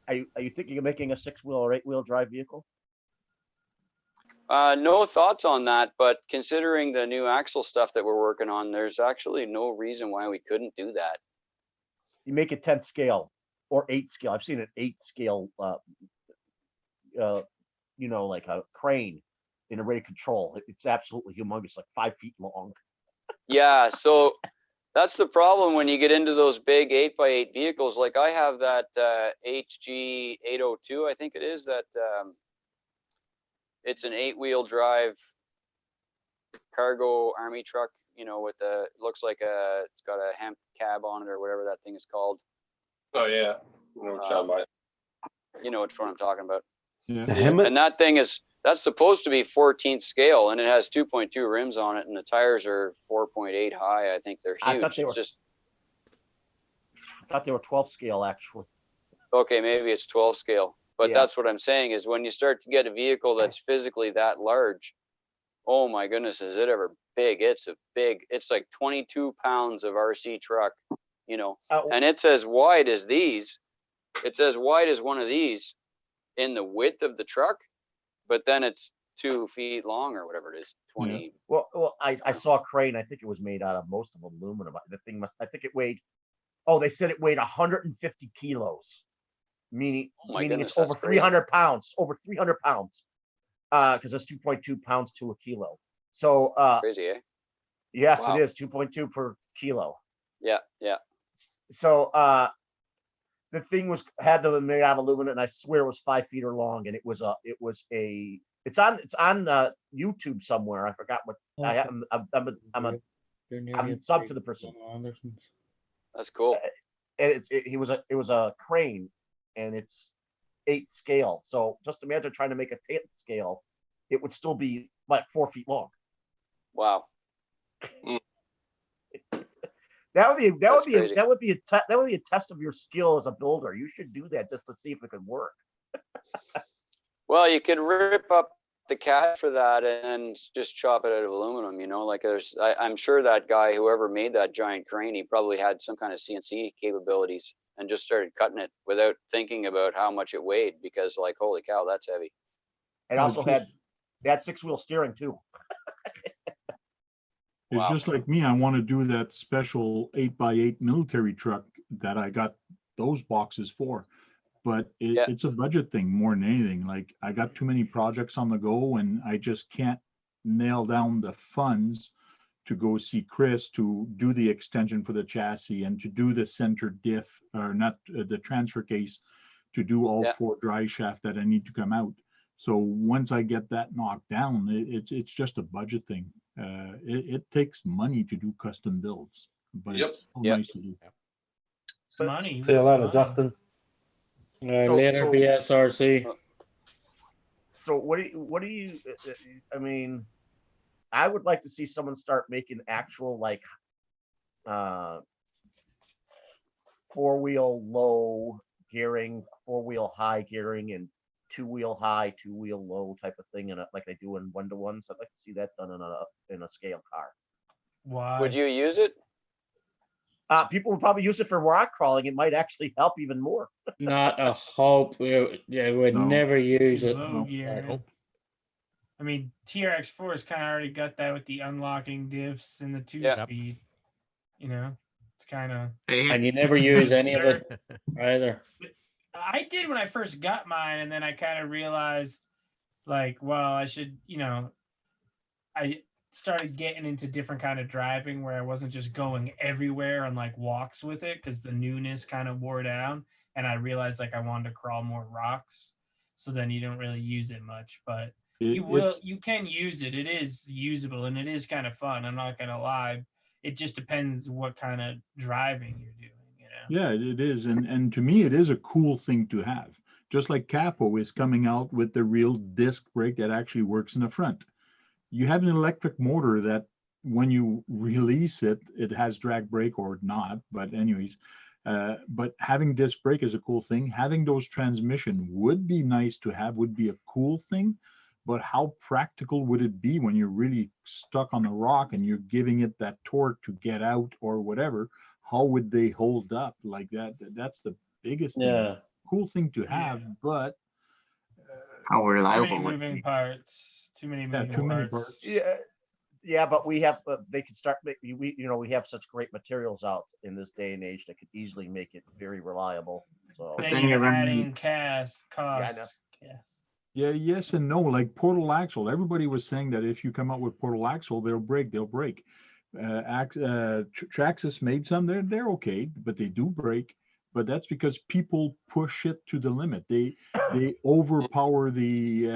Are you thinking of making a 6-wheel or 8-wheel drive vehicle? No thoughts on that, but considering the new axle stuff that we're working on, there's actually no reason why we couldn't do that. You make it 10th scale or 8 scale. I've seen an 8 scale, like a crane in a rate of control. It's absolutely humongous, like 5 feet long. Yeah, so that's the problem when you get into those big 8x8 vehicles. Like I have that HG 802, I think it is, that it's an 8-wheel drive cargo army truck, with looks like it's got a hemp cab on it or whatever that thing is called. Oh yeah, I know what you're talking about. You know which one I'm talking about. Yeah. And that thing that's supposed to be 14th scale, and it has 2.2 rims on it, and the tires are 4.8 high. I think they're huge. I thought they were 12 scale actually. Okay, maybe it's 12 scale, but Yeah. that's what I'm saying is when you start to get a vehicle that's physically that large, oh my goodness, is it ever big? It's like 22 pounds of RC truck, and it's as wide as these. It's as wide as one of these in the width of the truck, but then it's 2 feet long or whatever it is, 20. Yeah. Well, I saw a crane. I think it was made out of most of aluminum. The thing I think it weighed. Oh, they said it weighed 150 kilos, meaning goodness, it's over that's crazy. 300 pounds. Over 300 pounds, because it's 2.2 pounds to a kilo. So Crazy, eh? yes, Wow. it is 2.2 per kilo. Yeah. So the thing had to be made out of aluminum, and I swear it was 5 feet or long, and it's on YouTube somewhere. I forgot what. Okay. I'm a They're near I'm the sub to the person. Andersons. That's cool. And it was a crane, and it's 8 scale. So just imagine trying to make a 10 scale, it would still be like 4 feet long. Wow. That would be crazy. that would be a test of your skill as a builder. You should do that just to see if it could work. Well, you could rip up the cat for that and just chop it out of aluminum, you know, like I'm sure that guy, whoever made that giant crane, he probably had some kind of CNC capabilities and just started cutting it without thinking about how much it weighed, because like, holy cow, that's heavy. And also had 6-wheel steering too. It's Wow. just like me. I want to do that special 8x8 military truck that I got those boxes for. But it's a budget thing more than anything. Like, I got too many projects on the go, and I just can't nail down the funds to go see Chris to do the extension for the chassis and to do the center diff, or not the transfer case, to do all 4 dry shaft that I need to come out. So once I get that knocked down, it's just a budget thing. It takes money to do custom builds, but it's so nice to do. Money. See you later, money. Justin. Later, BSRC. So what do you? I mean, I would like to see someone start making actual like 4-wheel low gearing, 4-wheel high gearing, and 2-wheel high, 2-wheel low type of thing, and like they do in 1-to-1s. I'd like to see that done in a scale car. Why? Would you use it? People would probably use it for rock crawling. It might actually help even more. Not a hope. We would No. never use it. Low gear. I mean, TRX4 has kind of already got that with the unlocking diffs and the 2-speed. You know, it's kind of. And you never use any of it either. I did when I first got mine, and then I kind of realized, like, well, I should, you know, I started getting into different kind of driving where I wasn't just going everywhere on like walks with it, because the newness kind of wore down, and I realized like I wanted to crawl more rocks. So then you don't really use it much, but you can use it. It is usable and it is kind of fun. I'm not gonna lie. It just depends what kind of driving you're doing. Yeah, it is. And to me, it is a cool thing to have. Just like Capo is coming out with the real disc brake that actually works in the front. You have an electric motor that when you release it, it has drag brake or not. But anyways, but having disc brake is a cool thing. Having those transmission would be nice to have, would be a cool thing. But how practical would it be when you're really stuck on a rock and you're giving it that torque to get out or whatever? How would they hold up like that? That's the biggest thing. Cool thing to have, but how reliable too many moving parts. Too many moving parts. Yeah, but we have. They could start. We have such great materials out in this day and age that could easily make it very reliable. So then you're adding cost. Yeah, yes and no. Like portal axle, everybody was saying that if you come out with portal axle, they'll break. Traxxas made some. They're okay, but they do break. But that's because people push it to the limit. They overpower the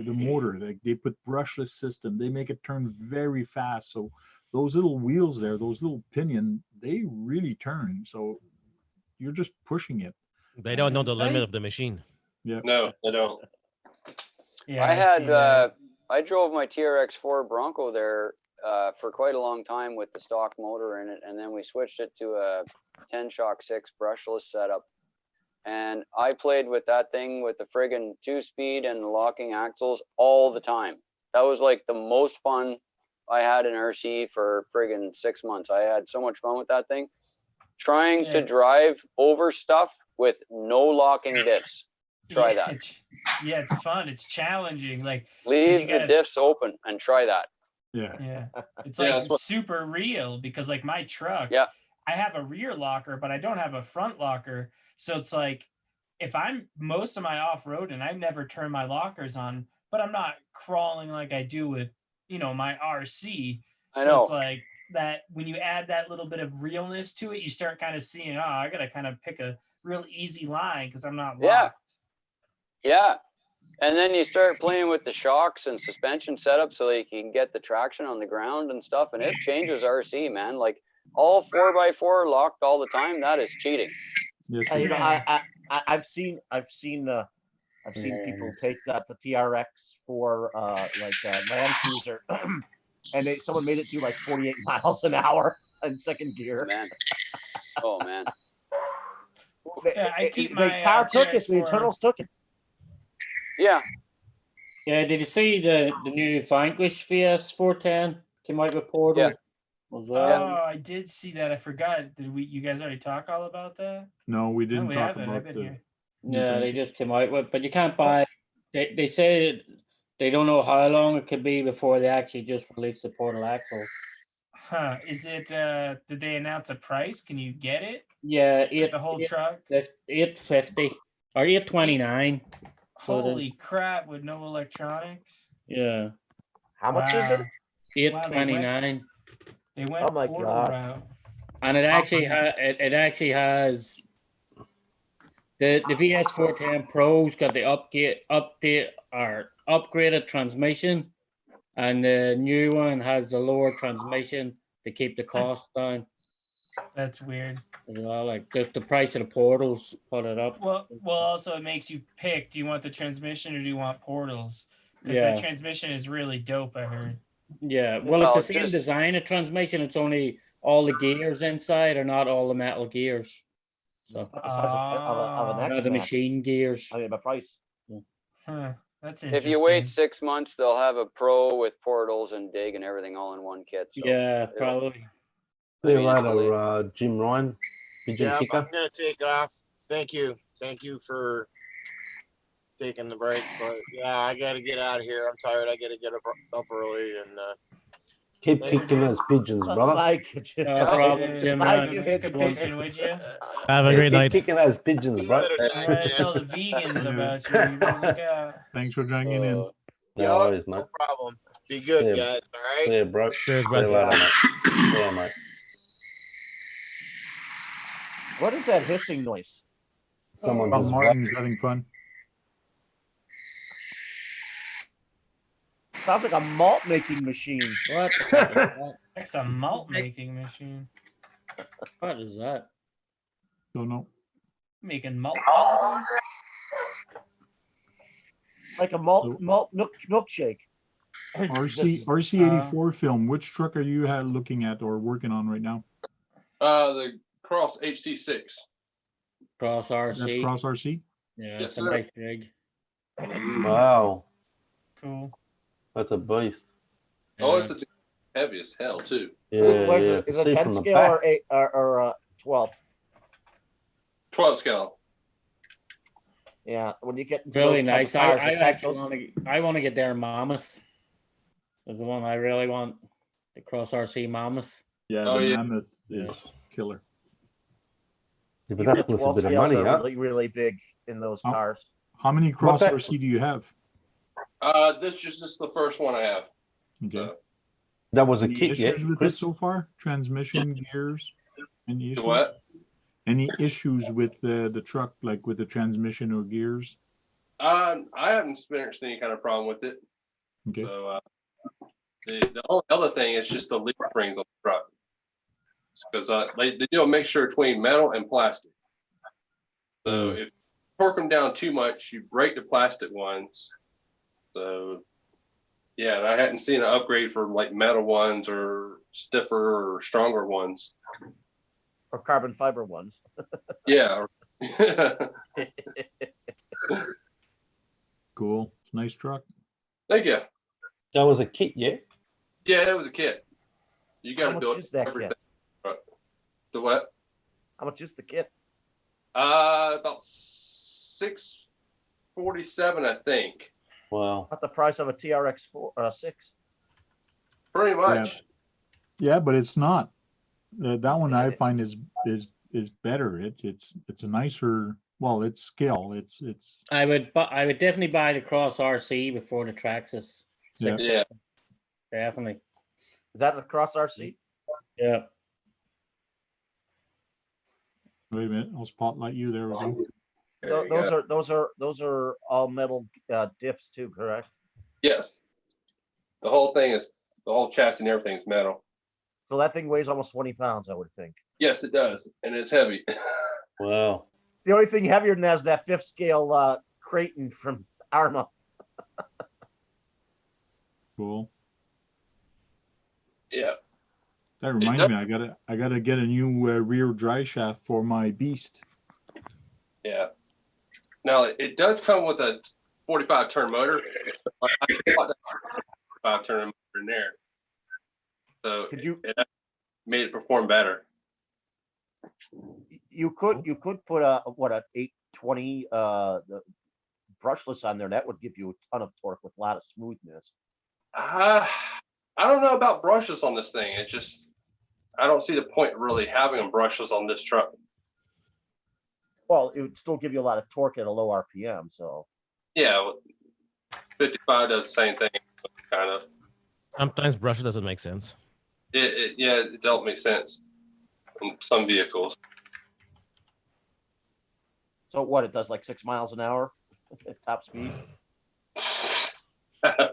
motor. They put brushless system. They make it turn very fast. So those little wheels there, those little pinion, they really turn. So you're just pushing it. They don't know the limit of the machine. Yeah. No, they don't. Yeah, I drove my TRX4 Bronco there for quite a long time with the stock motor in it, and then we switched it to a 10-shock 6 brushless setup, and I played with that thing with the friggin' 2-speed and the locking axles all the time. That was like the most fun I had in RC for friggin' 6 months. I had so much fun with that thing, trying to drive over stuff with no locking diffs. Try that. Yeah, it's fun. It's challenging. Like, leave the diffs open and try that. Yeah. It's like super real, because like my truck, I have a rear locker, but I don't have a front locker. So it's like, if I'm most of my off-road and I never turn my lockers on, but I'm not crawling like I do with, my RC. So it's like that when you add that little bit of realness to it, you start kind of seeing, I got to kind of pick a real easy line because I'm not locked. Yeah. And then you start playing with the shocks and suspension setup so that you can get the traction on the ground and stuff, and it changes RC, man. Like all 4x4 locked all the time, that is cheating. Yes, You it know, is. I've seen people take the TRX for Land Cruiser, and someone made it do like 48 miles an hour in second gear. Man. Oh man. Yeah, I keep The my car took it. The TRX4. internals took it. Yeah. Yeah, did you see the new Vanquish VS 410 came out with portals as well? Oh, I did see that. I forgot. Did you guys already talk all about that? No, we didn't we talk haven't. about I've been the. here. Yeah, they just came out with, but you can't buy. They say they don't know how long it could be before they actually just release the portal axle. Huh? Is it? Did they announce a price? Can you get it? Yeah, The whole truck. 850 or 829. Holy crap! With no electronics. Yeah. How much is it? 829. They went Oh my portal God. route. And it actually has the VS 410 Pro's got the upgraded transmission, and the new one has the lower transmission to keep the cost down. That's weird. As well, like just the price of the portals put it up. Well, also it makes you pick. Do you want the transmission or do you want portals? Because Yeah. that transmission is really dope. I heard. Yeah, well, it's the same design of transmission. It's only all the gears inside, or not all the metal gears. So About the size of an no, X the Max. machine gears. I mean, the price. Huh. That's interesting. If you wait 6 months, they'll have a Pro with portals and dig and everything all in one kit. So Yeah, probably. See you I mean, it's later, Jim Ryan. Pigeon Yeah, kicker. I'm gonna take off. Thank you for taking the break. But yeah, I gotta get out of here. I'm tired. I gotta get up early and Keep kicking those pigeons, brother. Mike, No problem, Jim. Mike, Ryan. you hit the pigeon, would you? Have a Yeah, great keep night. kicking those pigeons, bro. I'm gonna tell the vegans about you. You better look out. Thanks for joining in. No worries, mate. no problem. Be good, See ya. guys. All right. See you, bro. Cheers, See you bud. later, mate. See ya, mate. What is that hissing noise? Someone Well, just Martin's having fun. Sounds like a malt making machine. What? the fuck is that? That's a malt making machine. What is that? Don't know. Making malt quality. Like a malt milkshake. RC84 film. Which truck are you looking at or working on right now? The Cross HT6. Cross RC. That's Cross RC. Yeah, Yes, it's a sir. nice rig. Wow, Cool. that's a beast. Oh, it's heavy as hell too. Yeah, What is yeah. it? Is it See 10 from the scale back. or 8 or 12? 12 scale. Yeah, when you get into Really those type of nice. cars, I the tech actually goes- want to get their Mammoth. That's the one I really want. The Cross RC Mammoth. Yeah, Oh, the yeah. Mammoth is killer. Yeah, but even that's the worth a 12 bit of scales money, are huh? really, really big in those Oh. cars. How many Cross that- RC do you have? This is the first one I have. Okay. So, That was a Any kit, yeah, issues with it Chris? so far? Transmission, gears? Any the issues? what? Any issues with the truck, like with the transmission or gears? I haven't experienced any kind of problem with it. Okay. So the only other thing is just the leaf springs on the truck, because they do a mixture between metal and plastic. So if you torque them down too much, you break the plastic ones. So yeah, and I hadn't seen an upgrade for like metal ones or stiffer or stronger ones. Or carbon fiber ones. Yeah. Cool. It's a nice truck. Thank you. That was a kit, yeah? Yeah, it was a kit. You got How to do much it. is that every kit? day. The what? How much is the kit? About $647, I think. Wow. Not the price of a TRX 6. Pretty much. Yeah, but it's not. That one I find is better. It's a nicer. Well, it's scale. It's. I would definitely buy the Cross RC before the Traxxas. Yeah. Yeah. Definitely. Is that the Cross RC? Yeah. Wait a minute. I'll spotlight you. There we go. There you go. Those are all metal diffs too, correct? Yes. The whole chassis and everything is metal. So that thing weighs almost 20 pounds, I would think. Yes, it does, and it's heavy. Wow. The only thing heavier than that is that 5th scale Creighton from Arma. Cool. Yeah. That reminds me, I gotta get a new rear drive shaft for my Beast. Yeah. Now it does come with a 45 turn motor. I bought that 45 turn motor in there, so it made it perform better. You could put a 820 the brushless on there. That would give you a ton of torque with a lot of smoothness. I don't know about brushless on this thing. It's just I don't see the point really having them brushless on this truck. Well, it would still give you a lot of torque at a low RPM. So yeah, 55 does the same thing, kind of. Sometimes brush doesn't make sense. It don't make sense in some vehicles. So what? It does like 6 miles an hour at top speed. I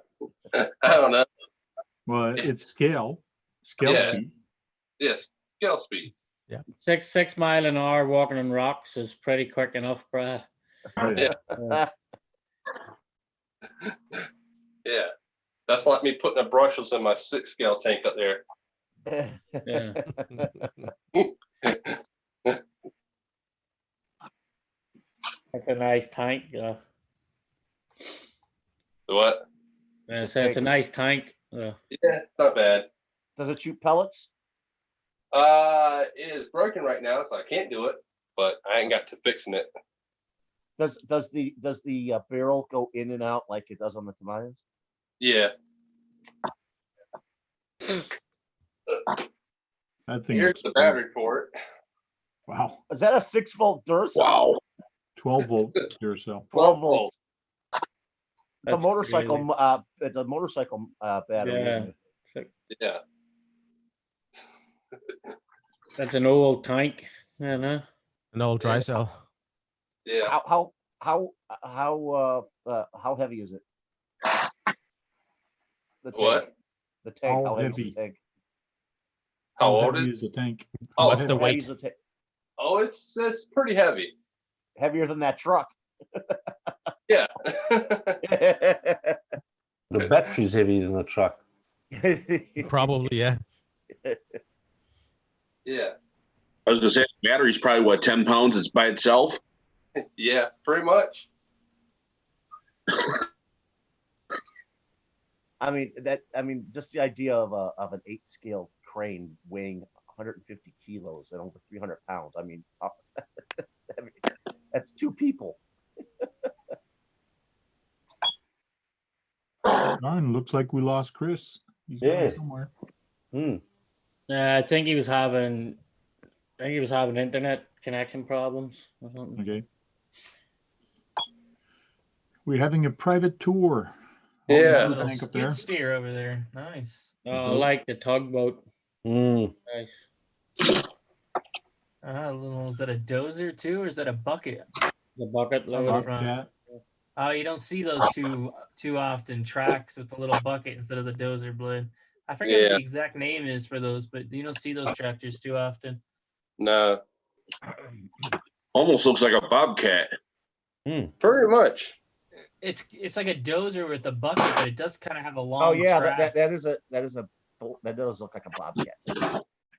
don't know. Well, it's scale Yeah. speed. Yes, scale speed. Yeah. 6 mile an hour walking on rocks is pretty quick enough, Brad. Oh, yeah. Yeah, that's like me putting a brushless in my 6 scale tank up there. Yeah. That's a nice tank. What? Yeah, so it's a nice tank. Yeah, it's not bad. Does it shoot pellets? It is broken right now, so I can't do it. But I ain't got to fixing it. Does the barrel go in and out like it does on the Tamayans? Yeah. That thing. Here's the battery for it. Wow. Is that a 6-volt Duracell? Wow. 12 volt Duracell. 12 volt. It's That's a motorcycle. crazy. It's a motorcycle battery. Yeah. Isn't it? Yeah. That's an old tank. Yeah, no. An old dry cell. Yeah. How heavy is it? The tank. What? The tank. How How heavy is the heavy? tank? How How old heavy is? is the tank? Oh, What's the heavy? How heavy weight? is the tank? Oh, it's pretty heavy. Heavier than that truck. Yeah. The battery's heavier than the truck. Probably, yeah. Yeah. I was gonna say the battery's probably what, 10 pounds, it's by itself. Yeah, pretty much. I mean, just the idea of an 8-scale crane weighing 150 kilos and over 300 pounds. I mean, that's 2 people. Darn, looks like we lost Chris. He's gone Yeah. somewhere. I think he was having internet connection problems or something. Okay. We're having a private tour. Yeah. Oh, Little tank up there. skid steer over there. Nice. Oh, I like the tugboat. Mm. Nice. Is that a dozer too, or is that a bucket? The bucket On the loader. front. Yeah. Oh, you don't see those too often. Tracks with the little bucket instead of the dozer blade. I forget what Yeah. the exact name is for those, but you don't see those tractors too often. No. Almost looks like a bobcat. Pretty much. It's like a dozer with a bucket, but it does kind of have a long. Oh yeah, track. that does look like a bobcat.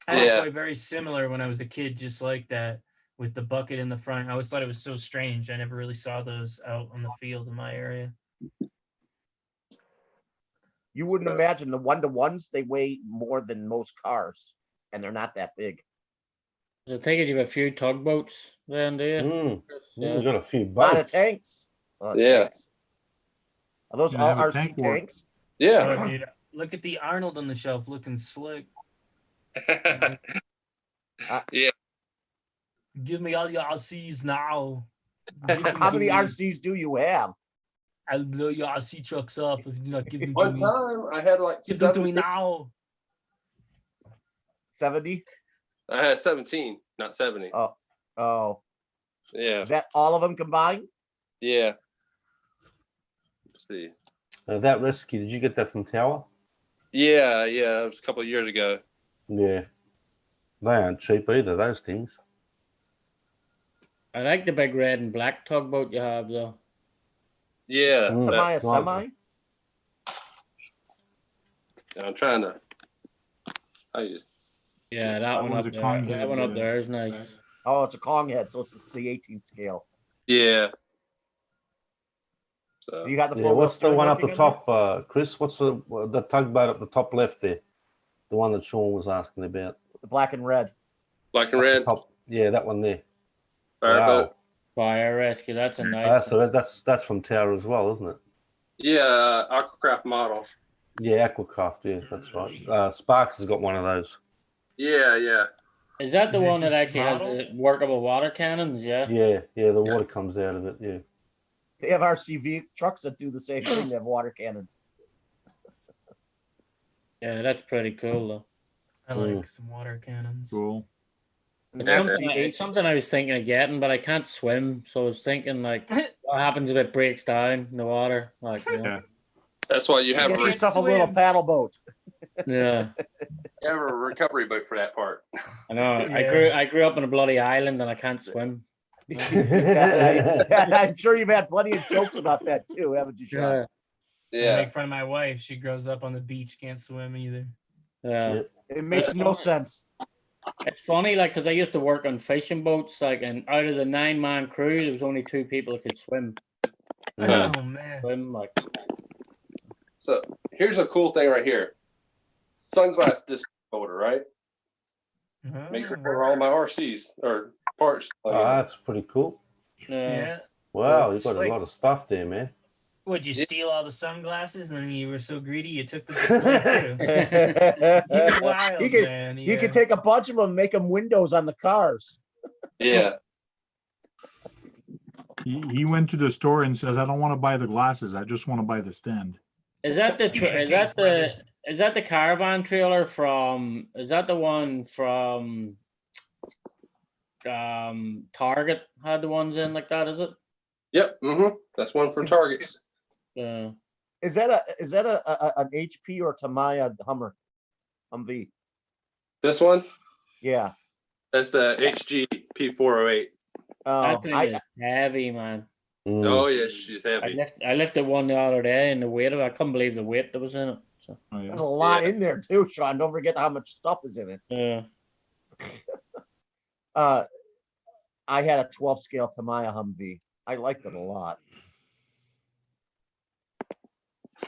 I had Yeah. a toy very similar when I was a kid, just like that, with the bucket in the front. I always thought it was so strange. I never really saw those out on the field in my area. You wouldn't imagine the 1-to-1s. They weigh more than most cars, and they're not that big. I think you have a few tugboats then, do you? Yeah. We got a few A lot of boats. tanks. Yeah. Tanks. Are those You all have a RC tank war. tanks? Yeah. Oh, dude, look at the Arnold on the shelf, looking slick. Yeah. Give me all your RCs now. Give them How to many me. RCs do you have? I'll blow your RC trucks up if you not give them to One me. time I had like Give them to me 17. now. 70? I had 17, not 70. Oh. Yeah. Is that all of them combined? Yeah. Let's see. That rescue, did you get that from Tower? Yeah. It was a couple of years ago. Yeah. They aren't cheap either, those things. I like the big red and black tugboat you have though. Yeah. Tamiya semi? I'm trying to. Yeah, that That one one's up a there. Kong That head, one up yeah. there is nice. Oh, it's a Kong head, so it's the 18th scale. Yeah. Do you have the Yeah, four-wheel what's the steering one up working the on top, Chris? What's the tugboat up the top left there? The one that Sean was asking about. The black and red. Black and Up the red. top. Yeah, that one there. Fireboat. Fire rescue. That's a nice. That's from Tower as well, isn't it? Yeah, Aquacraft models. Yeah, Aquacraft. Yeah, that's right. Sparks has got one of those. Yeah. Is that the Is it one that just actually has model? the workable water cannons? Yeah. Yeah. The water comes out of it. Yeah. They have RCV trucks that do the same thing. They have water cannons. Yeah, that's pretty cool though. I like some water cannons. Cool. It's something I was thinking of getting, but I can't swim, so I was thinking like, what happens if it breaks down in the water? Like, you know. Yeah. That's why you have Get a yourself a little paddle boat. Yeah. You have a recovery boat for that part. I know. Yeah. I grew up on a bloody island and I can't swim. I'm sure you've had plenty of jokes about that too, haven't you, Sean? I make fun of my wife. She grows up on the beach, can't swim either. Yeah. Yep. It makes no sense. It's funny, like, because I used to work on fishing boats, like, and out of the 9-man crew, there was only 2 people that could swim. Oh man. Swim, like. So here's a cool thing right here. Sunglass disc holder, right? Makes it for all my RCs or parts. That's pretty cool. Yeah. Wow, you've It's got like- a lot of stuff there, man. Would you steal all the sunglasses and then you were so greedy you took the display too? You're wild, man. You could take a bunch of them and make them windows on the cars. Yeah. He went to the store and says, "I don't want to buy the glasses. I just want to buy the stand." Is that the is that the caravan trailer from? Is that the one from? Target had the ones in like that. Is it? Yep. That's one for Target. Yeah. Is that an HP or Tamiya Hummer? Humvee. This one? Yeah. That's the HG P408. That thing is heavy, man. Oh yeah, she's heavy. I lifted one the other day, and the weight of it, I couldn't believe the weight that was in it. So. There's a lot in there too, Sean. Don't forget how much stuff is in it. Yeah. I had a 12 scale Tamiya Humvee. I liked it a lot.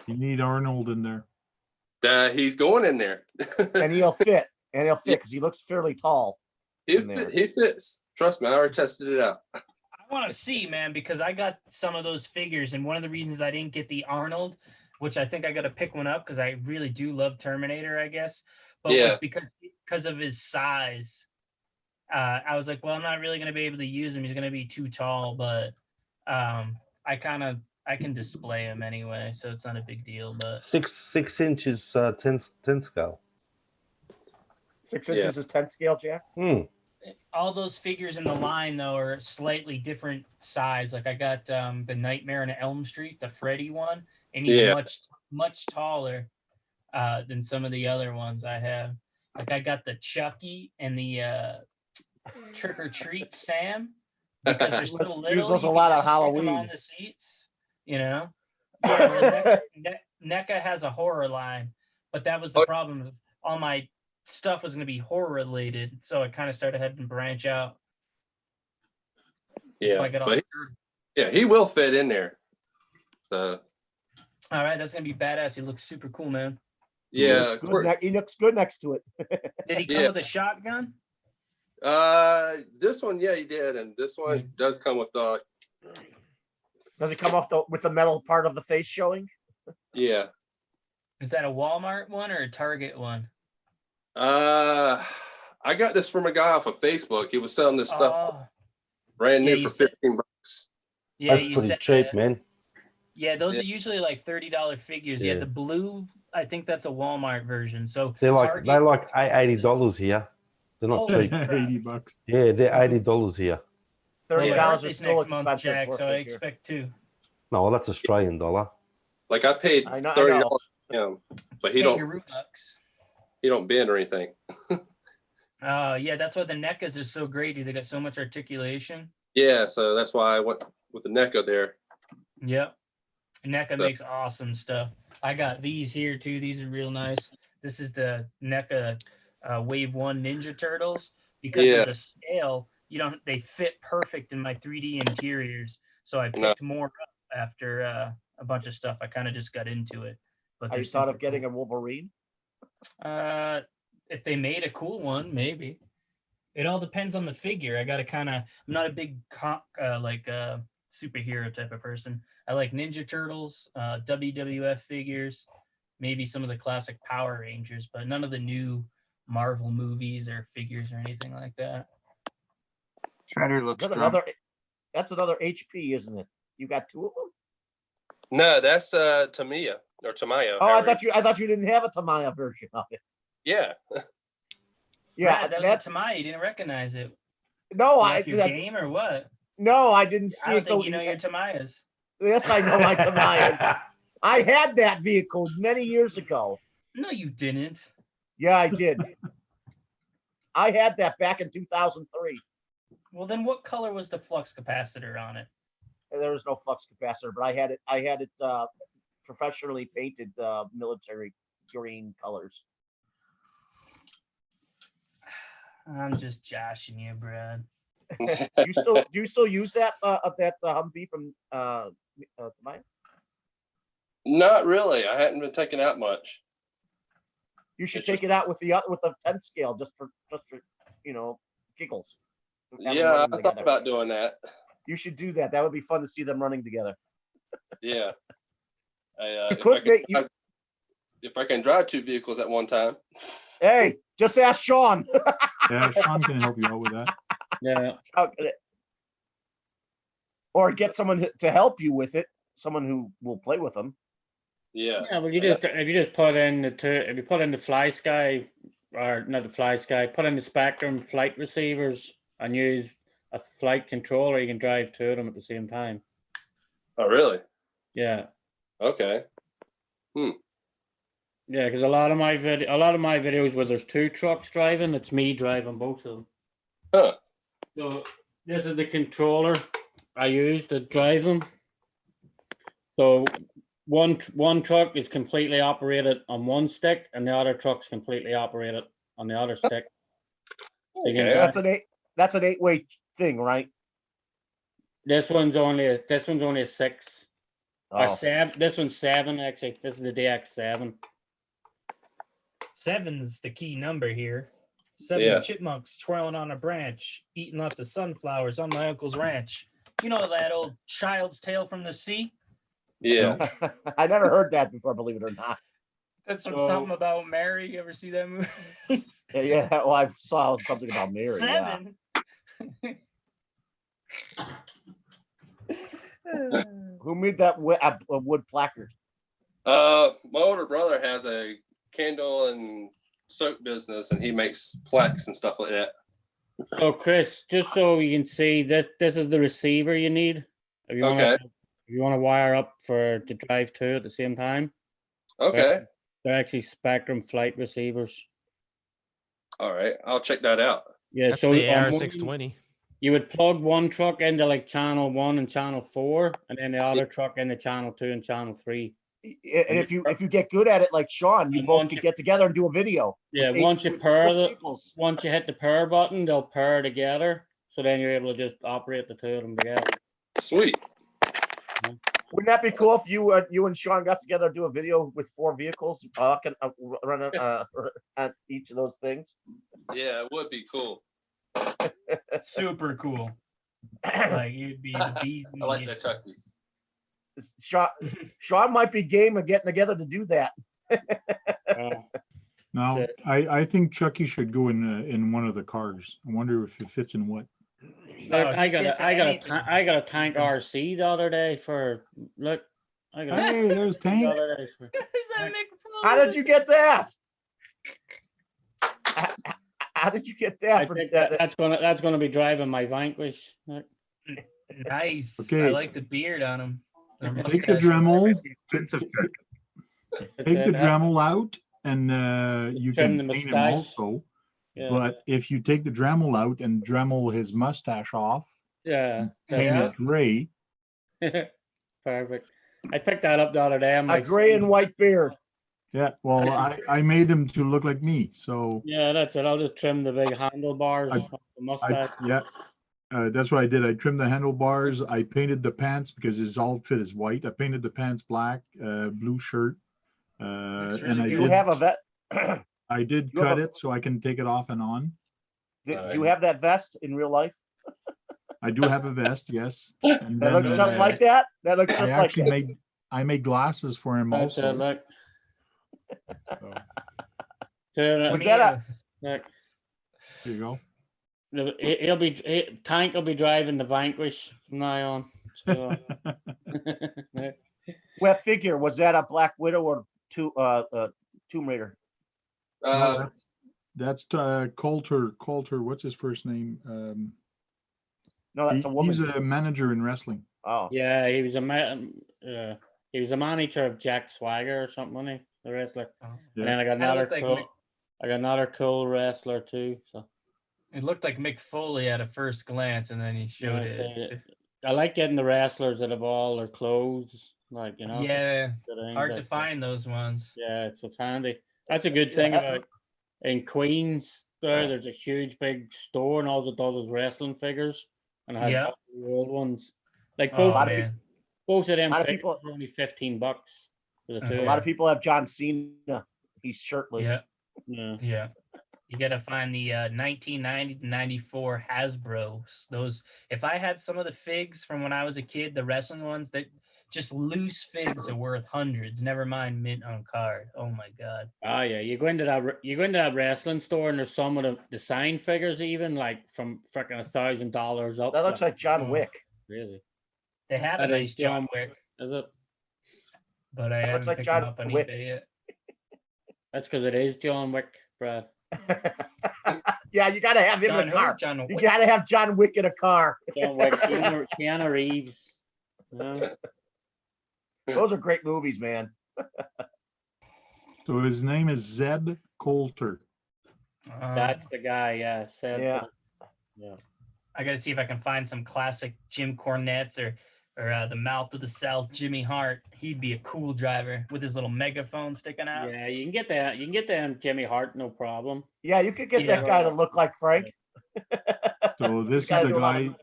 You need Arnold in there. He's going in there. And he'll fit. And he'll fit because he looks fairly tall. He fits. Trust me, I already tested it out. I want to see, man, because I got some of those figures, and one of the reasons I didn't get the Arnold, which I think I got to pick one up because I really do love Terminator, I guess, but was because of his size. I was like, well, I'm not really going to be able to use him. He's going to be too tall, but I can display him anyway, so it's not a big deal. But 6 inches, 10 scale. 6 inches is 10 scale, Jack. all those figures in the line though are slightly different size. Like I got the Nightmare on Elm Street, the Freddy one, and he's much taller than some of the other ones I have. Like I got the Chucky and the Trick or Treat Sam because they're so little. Use those a lot on Halloween. On the seats, you know. Yeah, well, NECA has a horror line, but that was the problem. Is all my stuff was going to be horror related, so I kind of started having to branch out. Yeah, so I got all he will fit in there. So, all right, that's gonna be badass. He looks super cool, man. Yeah, he looks good next to it. Did he come with a shotgun? This one, yeah, he did, and this one does come with the. Does it come off with the metal part of the face showing? Yeah. Is that a Walmart one or a Target one? I got this from a guy off of Facebook. He was selling this stuff brand new for $15. Yeah, that's pretty cheap, man. Yeah, those are usually like $30 figures. Yeah, the blue, I think that's a Walmart version. So they're like $80 here. They're not cheap. $80. Yeah, they're $80 here. $30 My is birthday's still next month, expensive. Jack, for a so I figure. expect 2. No, that's Australian dollar. Like I paid I know. $30 for him, but he Kangaroo bucks. don't bend or anything. Yeah, that's why the NECAs are so great. They got so much articulation. Yeah, so that's why I went with the NECA there. Yep. NECA So- makes awesome stuff. I got these here too. These are real nice. This is the NECA Wave 1 Ninja Turtles. Because Yeah. of the scale, they fit perfect in my 3D interiors. So I No. picked more up after a bunch of stuff. I kind of just got into it. But Are they're you thought super of getting a Wolverine? cool. If they made a cool one, maybe. It all depends on the figure. I got to I'm not a big superhero type of person. I like Ninja Turtles, WWF figures, maybe some of the classic Power Rangers, but none of the new Marvel movies or figures or anything like that. Shredder looks drunk. That's another HP, isn't it? You got 2 of them? No, that's Tamiya or Tamayo. Oh, I thought you didn't have a Tamiya version of it. Yeah. Yeah, Brad, that was a Tamiya. You didn't recognize it. No, Off your game or what? No, I didn't see I don't it. think you know your Tamayas. Yes, I know my Tamayas. I had that vehicle many years ago. No, you didn't. Yeah, I did. I had that back in 2003. Well, then what color was the flux capacitor on it? There was no flux capacitor, but I had it professionally painted military green colors. I'm just joshing you, Brad. Do you still use that Humvee from Tamiya? Not really. I hadn't been taking out much. You should It's take just- it out with the 10th scale just for giggles. Have them Yeah, running I thought together. about doing that. You should do that. That would be fun to see them running together. Yeah. If I can drive 2 vehicles at one time. Hey, just ask Sean. Yeah, Sean can help you out with that. Yeah. Or get someone to help you with it. Someone who will play with them. Yeah. Yeah, well, if you just put in if you put in the Fly Sky, or not the Fly Sky, put in the Spectrum flight receivers and use a flight controller, you can drive 2 of them at the same time. Oh, really? Yeah. Okay. Yeah, because a lot of my videos where there's 2 trucks driving, it's me driving both of them. Huh. So this is the controller I use to drive them. So one truck is completely operated on one stick, and the other truck's completely operated on the other stick. So you can Okay. drive- That's an 8-way thing, right? This one's only a 6. Or Oh. 7. This one's 7 actually. This is the DX7. 7's the key number here. 7 Yeah. chipmunks twirling on a branch, eating lots of sunflowers on my uncle's ranch. You know that old Child's Tale from the Sea? Yeah. I never heard that before, believe it or not. That's from So- Something About Mary. You ever see that movie? Yeah, well, I saw something about Mary. Yeah. 7. Who made that wood placard? My older brother has a candle and soap business, and he makes plaques and stuff like that. So Chris, just so you can see, this is the receiver you need. If you Okay. want to wire up to drive 2 at the same time. Okay. They're actually Spectrum flight receivers. All right. I'll check that out. Yeah, That's so the on one, AR620. you would plug one truck into like channel 1 and channel 4, and then the other truck into channel 2 and channel 3. And if you get good at it like Sean, you And both once could you- get together and do a video. Yeah, with once you with pair four the vehicles. once you hit the pair button, they'll pair together. So then you're able to just operate the 2 of them together. Sweet. Wouldn't that be cool if you and Sean got together and do a video with 4 vehicles running at each of those things? Yeah, it would be cool. Super cool. Like you'd be the bees. I like that Chucky. Sean might be game of getting together to do that. Now, So- I think Chucky should go in one of the cars. I wonder if it fits in what. I got fits a anything. I got a tank RC the other day for look. I got a Hey, there's the Tank. other day for- How did you get that? How did you get I that? think that's gonna be driving my Vanquish. Look. Nice. I Okay. like the beard on him. The Take the mustache. Dremel. Expensive trick. Take the it, huh? Dremel out, and you Trim can the paint him mustache. also. Yeah. But if you take the Dremel out and Dremel his mustache off, Yeah. paint Yeah. it gray, Perfect. I picked that up the other day. I'm A like, gray and white beard. yeah. Well, I made him to look like me, so yeah, that's it. I'll just trim the big handlebars I- off the mustache. yeah. That's what I did. I trimmed the handlebars. I painted the pants because his outfit is white. I painted the pants black, blue shirt, Looks and really I Do good. you did. have a vet? I did you have cut a- it so I can take it off and on. Do you have that vest in real life? I do have a vest, yes. And That looks then, just like that. That looks I just like actually that. made glasses for him That's it, also. look. So, So, Was that a? look, there you go. Tank will be driving the Vanquish from now on. So, What figure was that? A Black Widow or Tomb Raider? No, that's Coulter. Coulter, what's his first name? No, that's a He's woman. a manager in wrestling. Oh, yeah, he was a manager of Jack Swagger or something, wasn't he? The wrestler. Oh. And then I got Kinda another looked like cool, Mick- I got another cool wrestler too. So It looked like Mick Foley at a first glance, and then he showed yeah, it. so I like getting the wrestlers that have all their clothes, like Yeah, things hard to like that. find those ones. Yeah, it's handy. That's a good thing Yeah. about in Queens. There's a huge big store, and all it does is wrestling figures, and it has Yeah. all the old ones. Like Oh both, man, both of them lot of figures people- are only $15 for the Uh-huh. two. a lot of people have John Cena. He's shirtless. yeah, Yeah. yeah. You gotta find the 1990 to 94 Hasbro's. Those, if I had some of the figs from when I was a kid, the wrestling ones, that just loose figs are worth hundreds. Never mind mint on card. Oh my god. Oh yeah, you go into that wrestling store, and there's some of the sign figures even like from freaking $1,000 up. That looks like John Oh. Wick. Crazy. They had a That is nice John Wick, Is it? but I That haven't looks like picked John them up on Wick. eBay yet. That's because it is John Wick, Brad. Yeah, you gotta have him John in a who? car. John You Wick. gotta have John Wick in a car. John Wick, Keanu Reeves. Yeah. Those are great movies, man. So his name is Zeb Coulter. That's the guy, yeah. Said Yeah. yeah. I gotta see if I can find some classic Jim Cornettes or the Mouth of the South Jimmy Hart. He'd be a cool driver with his little megaphone sticking out. Yeah, you can get that. You can get them Jimmy Hart, no problem. Yeah, you could get Yeah. that guy to look like Frank. So this is gotta the do a lot guy. of-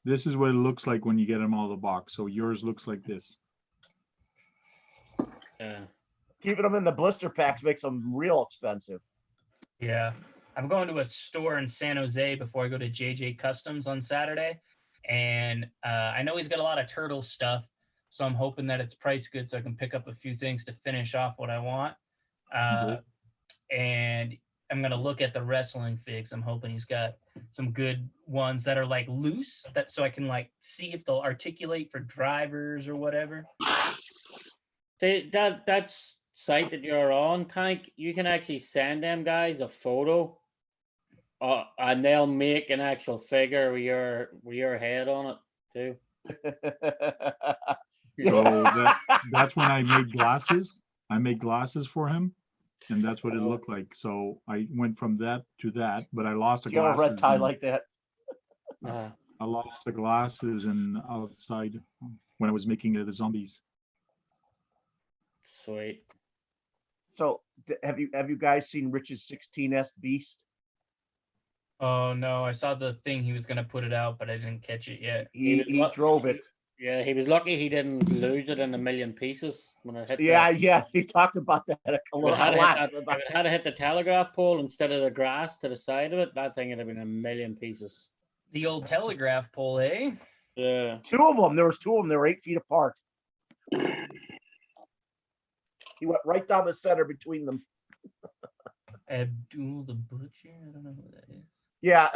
This is what it looks like when you get him out of the box. So yours looks like this. Yeah. Keeping them in the blister packs makes them real expensive. Yeah. I'm going to a store in San Jose before I go to JJ Customs on Saturday. And I know he's got a lot of turtle stuff. So I'm hoping that it's price good so I can pick up a few things to finish off what I want. And I'm going to look at the wrestling figs. I'm hoping he's got some good ones that are like loose, that so I can like see if they'll articulate for drivers or whatever. That's site that you're on, Tank. You can actually send them guys a photo, and they'll make an actual figure with your head on it too. So that's when I made glasses. I made glasses for him, and that's what it looked like. So I went from that to that, but I lost the Do you have a glasses. red tie and- like that? I lost the glasses and outside when I was making the zombies. Sweet. So have you guys seen Rich's 16S Beast? Oh no, I saw the thing he was gonna put it out, but I didn't catch it yet. He drove it. Yeah, he was lucky he didn't lose it in a million pieces when it hit. Yeah, he talked about that a If lot. it had hit the telegraph pole instead of the grass to the side of it, that thing would have been a million pieces. The old telegraph pole, eh? Yeah. Two of them. There was two of them. They were 8 feet apart. He went right down the center between them. Abdul the Butcher? I don't know who that is. Yeah,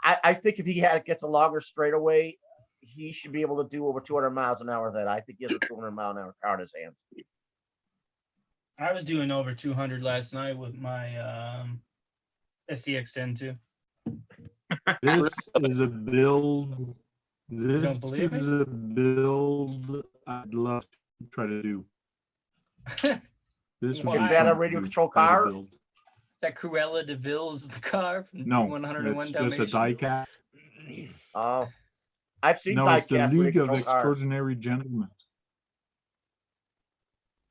I think if he gets a longer straightaway, he should be able to do over 200 miles an hour. That I think he has a 200 mile an hour car in his hands. I was doing over 200 last night with my SCX10 too. This is a build This believe is a build I'd love to try to do. This would Why? be Is that a fun to radio do control as a car? build. Is that Cruella de Vil's car from No, 101 it's just a die Dalmatians? cast. Oh, I've seen No, it's the diecast League radio of control cars. Extraordinary Gentlemen.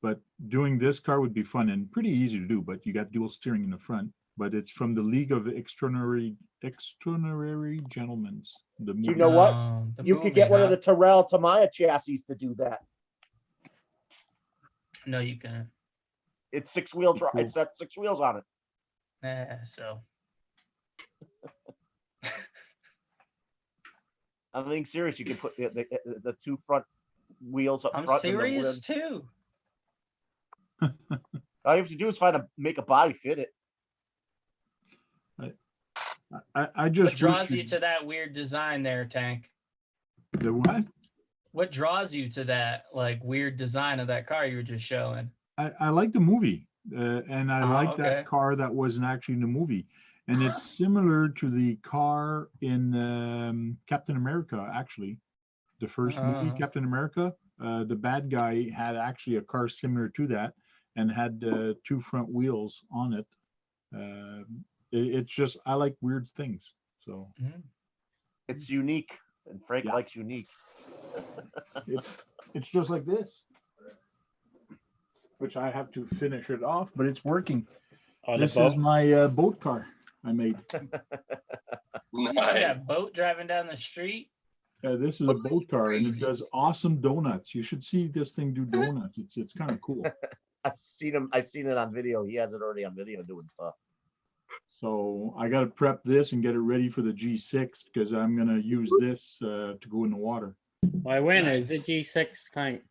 But doing this car would be fun and pretty easy to do, but you got dual steering in the front. But it's from the League of Extraordinary Gentlemen. The Do you movie. know what? The You movie, could get one of huh? the Terrell Tamiya chassis to do that. No, you can. It's 6-wheel drive. Cool. It's got 6 wheels on it. So I'm being serious. You can put the 2 front wheels up I'm front. And serious too. all you have to do is make a body fit it. I just What draws wish you to that weird design there, Tank? the what? What draws you to that like weird design of that car you were just showing? I like the movie, and I Oh, like okay. that car that wasn't actually in the movie, and it's similar to the car in Captain America. Actually, the first movie, Oh. Captain America, the bad guy had actually a car similar to that, and had 2 front wheels on it. It's just I like weird things, so It's unique, and Frank Yeah. likes unique. it's just like this, which I have to finish it off, but it's working. On This the is boat. my boat car I made. You see Nice. that boat driving down the street? This is a boat car, and it Crazy. does awesome donuts. You should see this thing do donuts. It's kind of cool. I've seen it on video. He has it already on video doing stuff. So I got to prep this and get it ready for the G6 because I'm gonna use this to go in the water. Why, when is the G6 tank?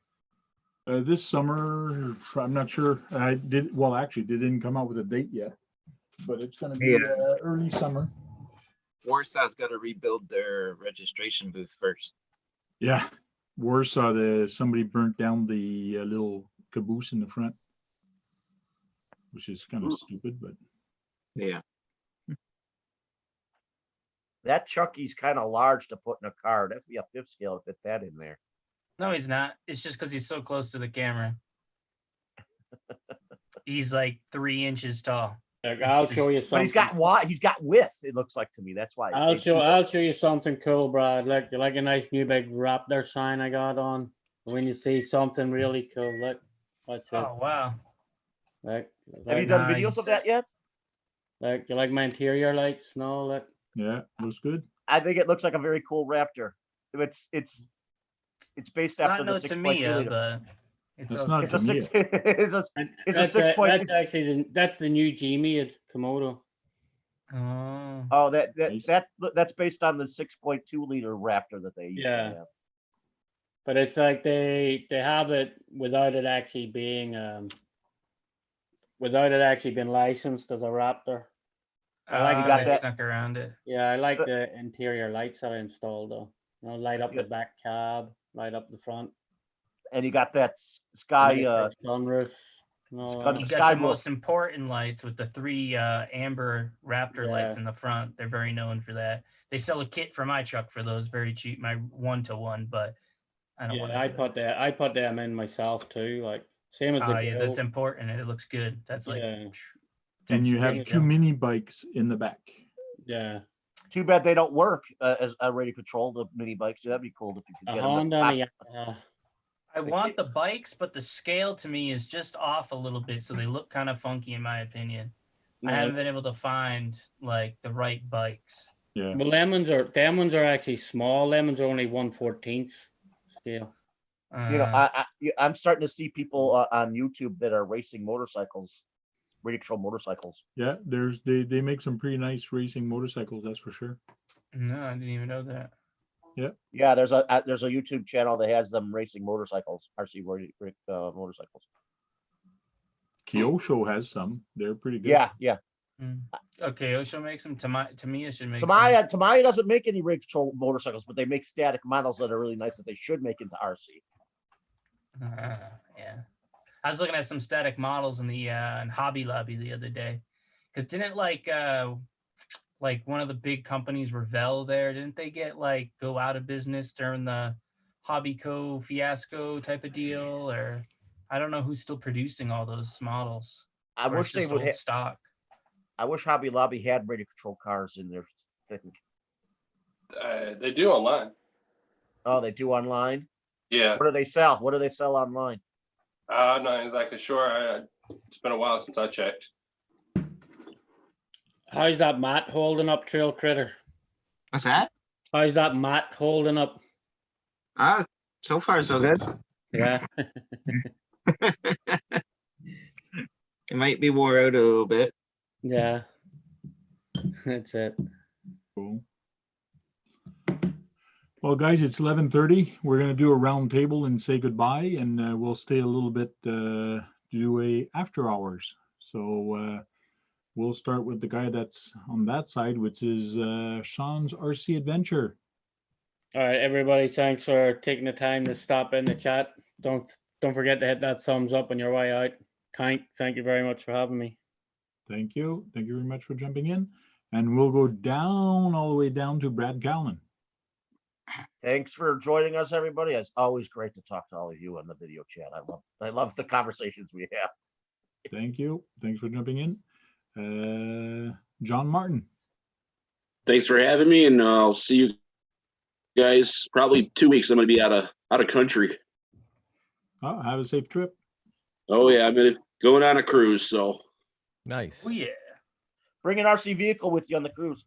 This summer, I'm not sure. Actually, they didn't come out with a date yet, but it's gonna be early summer. Warsaw's got to rebuild their registration booth first. Yeah, Warsaw. Somebody burnt down the little caboose in the front, which is kind of stupid, but Yeah. That Chucky's kind of large to put in a car. That'd be a 5th scale to fit that in there. No, he's not. It's just because he's so close to the camera. He's like 3 inches tall. Like, I'll show you But something. he's got width. It looks like to me. That's why. I'll show you something cool, Brad. Look, you like a nice new big Raptor sign I got on. When you see something really cool, look, what's this? Oh wow! Look, Have you done videos of that yet? Like, you like my interior lights? No, look. yeah, looks good. I think it looks like a very cool Raptor. It's based after Not the no 6.2 Tamiya, liter. but it's That's okay. not It's a Tamiya. 6. It's a That's 6 point. that's actually that's the new G-made Komodo. Oh, Oh, Nice. that's based on the 6.2 liter Raptor that they used to Yeah. have. But it's like they have it without it actually being licensed as a Raptor. I like you got got that- stuck around it. Yeah, I like the interior lights that I installed though. You know, light up the Yeah. back cab, light up the front. And you got that Sky. electric sunroof. No, Sky- You Sky got the Wolf. most important lights with the 3 amber Raptor lights Yeah. in the front. They're very known for that. They sell a kit for my truck for those, very cheap, my 1-to-1, but I don't want yeah, I put them in myself too. Like same as the Oh yeah, that's grill. important and it looks good. That's like Yeah. And you Yeah, have 2 mini bikes in the back. Yeah, Too bad they don't work as a radio control, the mini bikes. That'd be cool if you could a get them. Honda and a Yamaha. I want the bikes, but the scale to me is just off a little bit, so they look kind of funky in my opinion. I haven't been able to find like the right bikes. Yeah. But them ones are actually small. Lemons are only 1/14 scale. I'm starting to see people on YouTube that are racing motorcycles, radio control motorcycles. Yeah, they make some pretty nice racing motorcycles, that's for sure. No, I didn't even know that. Yeah, there's a YouTube channel that has them racing motorcycles, RC motorcycles. Kyosho has some. They're pretty good. Yeah. Okay, Osho makes them. Tamiya should make some. Tamiya doesn't make any radio control motorcycles, but they make static models that are really nice that they should make into RC. Yeah, I was looking at some static models in the in Hobby Lobby the other day, because didn't like like one of the big companies, Revell, there? Didn't they get like go out of business during the Hobbyco fiasco type of deal? Or I don't know who's still producing all those models. I Or wish it's they just would old stock. I wish Hobby Lobby had radio control cars in their thing. They do online. Oh, they do online? Yeah. What do they sell? What do they sell online? I'm not exactly sure. It's been a while since I checked. How's that mat holding up, Trail Critter? What's that? How's that mat holding up? So far so good. Yeah. It might be wore out a little bit. Yeah. That's it. Cool. Well, guys, it's 11:30. We're going to do a round table and say goodbye, and we'll stay a little bit to do a after hours. So we'll start with the guy that's on that side, which is Sean's RC Adventure. All right, everybody. Thanks for taking the time to stop in the chat. Don't forget to hit that thumbs up on your way out. Thank you very much for having me. Thank you. Thank you very much for jumping in. And we'll go down all the way down to Brad Callan. Thanks for joining us, everybody. It's always great to talk to all of you on the video chat. I love the conversations we have. Thank you. Thanks for jumping in. John Martin. Thanks for having me, and I'll see you guys probably 2 weeks. I'm going to be out of country. Oh, have a safe trip. Oh yeah, I'm going on a cruise. So Nice. Oh yeah. Bring an RC vehicle with you on the cruise.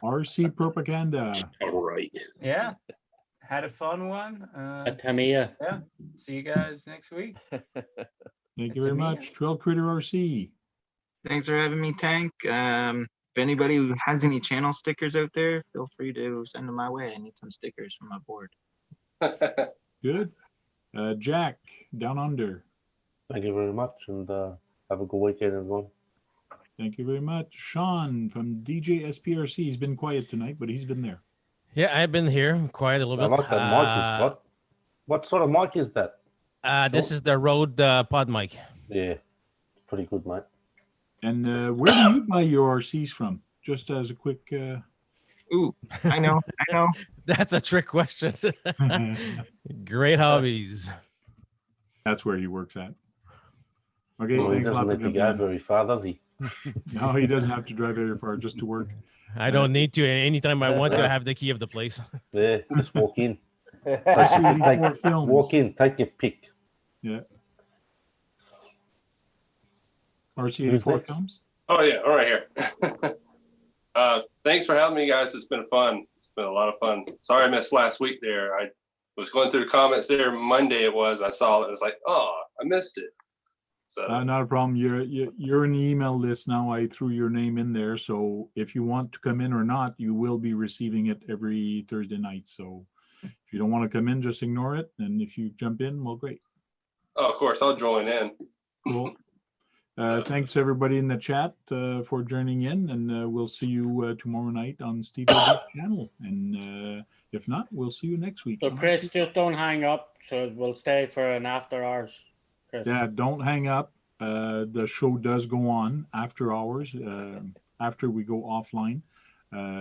RC propaganda. all right. Yeah. Had a fun one. Tamiya. Yeah. See you guys next week. Thank you very much. Trail Critter RC. Thanks for having me, Tank. If anybody who has any channel stickers out there, feel free to send them my way. I need some stickers for my board. Good. Jack, Down Under. Thank you very much, and have a good weekend, everyone. Thank you very much. Sean from DJ SPRC. He's been quiet tonight, but he's been there. Yeah, I've been here quiet a little I bit. like that mic. Is what sort of mic is that? This is the Rode pod mic. Yeah, pretty good, mate. And where do you buy your RCs from? Just as a quick. Ooh, I know. That's a trick question. Great hobbies. That's where he works at. Okay, Well, he thanks a doesn't lot for need to jumping go in. very far, does he? No, he doesn't have to drive very far just to work. I don't need to. Anytime I want to, I have the key of the place. Yeah, just walk in. RC84 Films. Walk in, take your pick. Yeah. Who's RC84 next? Films. Oh yeah, all right here. Thanks for having me, guys. It's been fun. It's been a lot of fun. Sorry I missed last week there. I was going through the comments there Monday. I saw it. I was like, oh, I missed it. So Not a problem. You're in the email list now. I threw your name in there. So if you want to come in or not, you will be receiving it every Thursday night. So if you don't want to come in, just ignore it. And if you jump in, well, great. of course I'll join in. Cool. Thanks everybody in the chat for joining in, and we'll see you tomorrow night on Steve O's channel. And if not, we'll see you next week. So Chris, just don't hang up. So we'll stay for an after hours. Chris. Yeah, don't hang up. The show does go on after hours. After we go offline,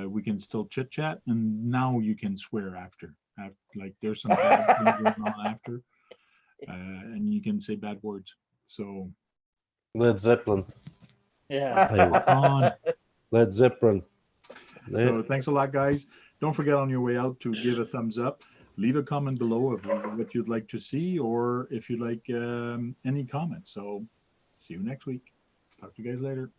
we can still chit chat, and now you can swear after. Like there's some bad things going on after, and you can say bad words. So. Led Zeppelin. Yeah. Rock on. Led Zeppelin. So thanks a lot, guys. Don't forget on your way out to give a thumbs up. Leave a comment below of what you'd like to see, or if you'd like any comments. So see you next week. Talk to you guys later.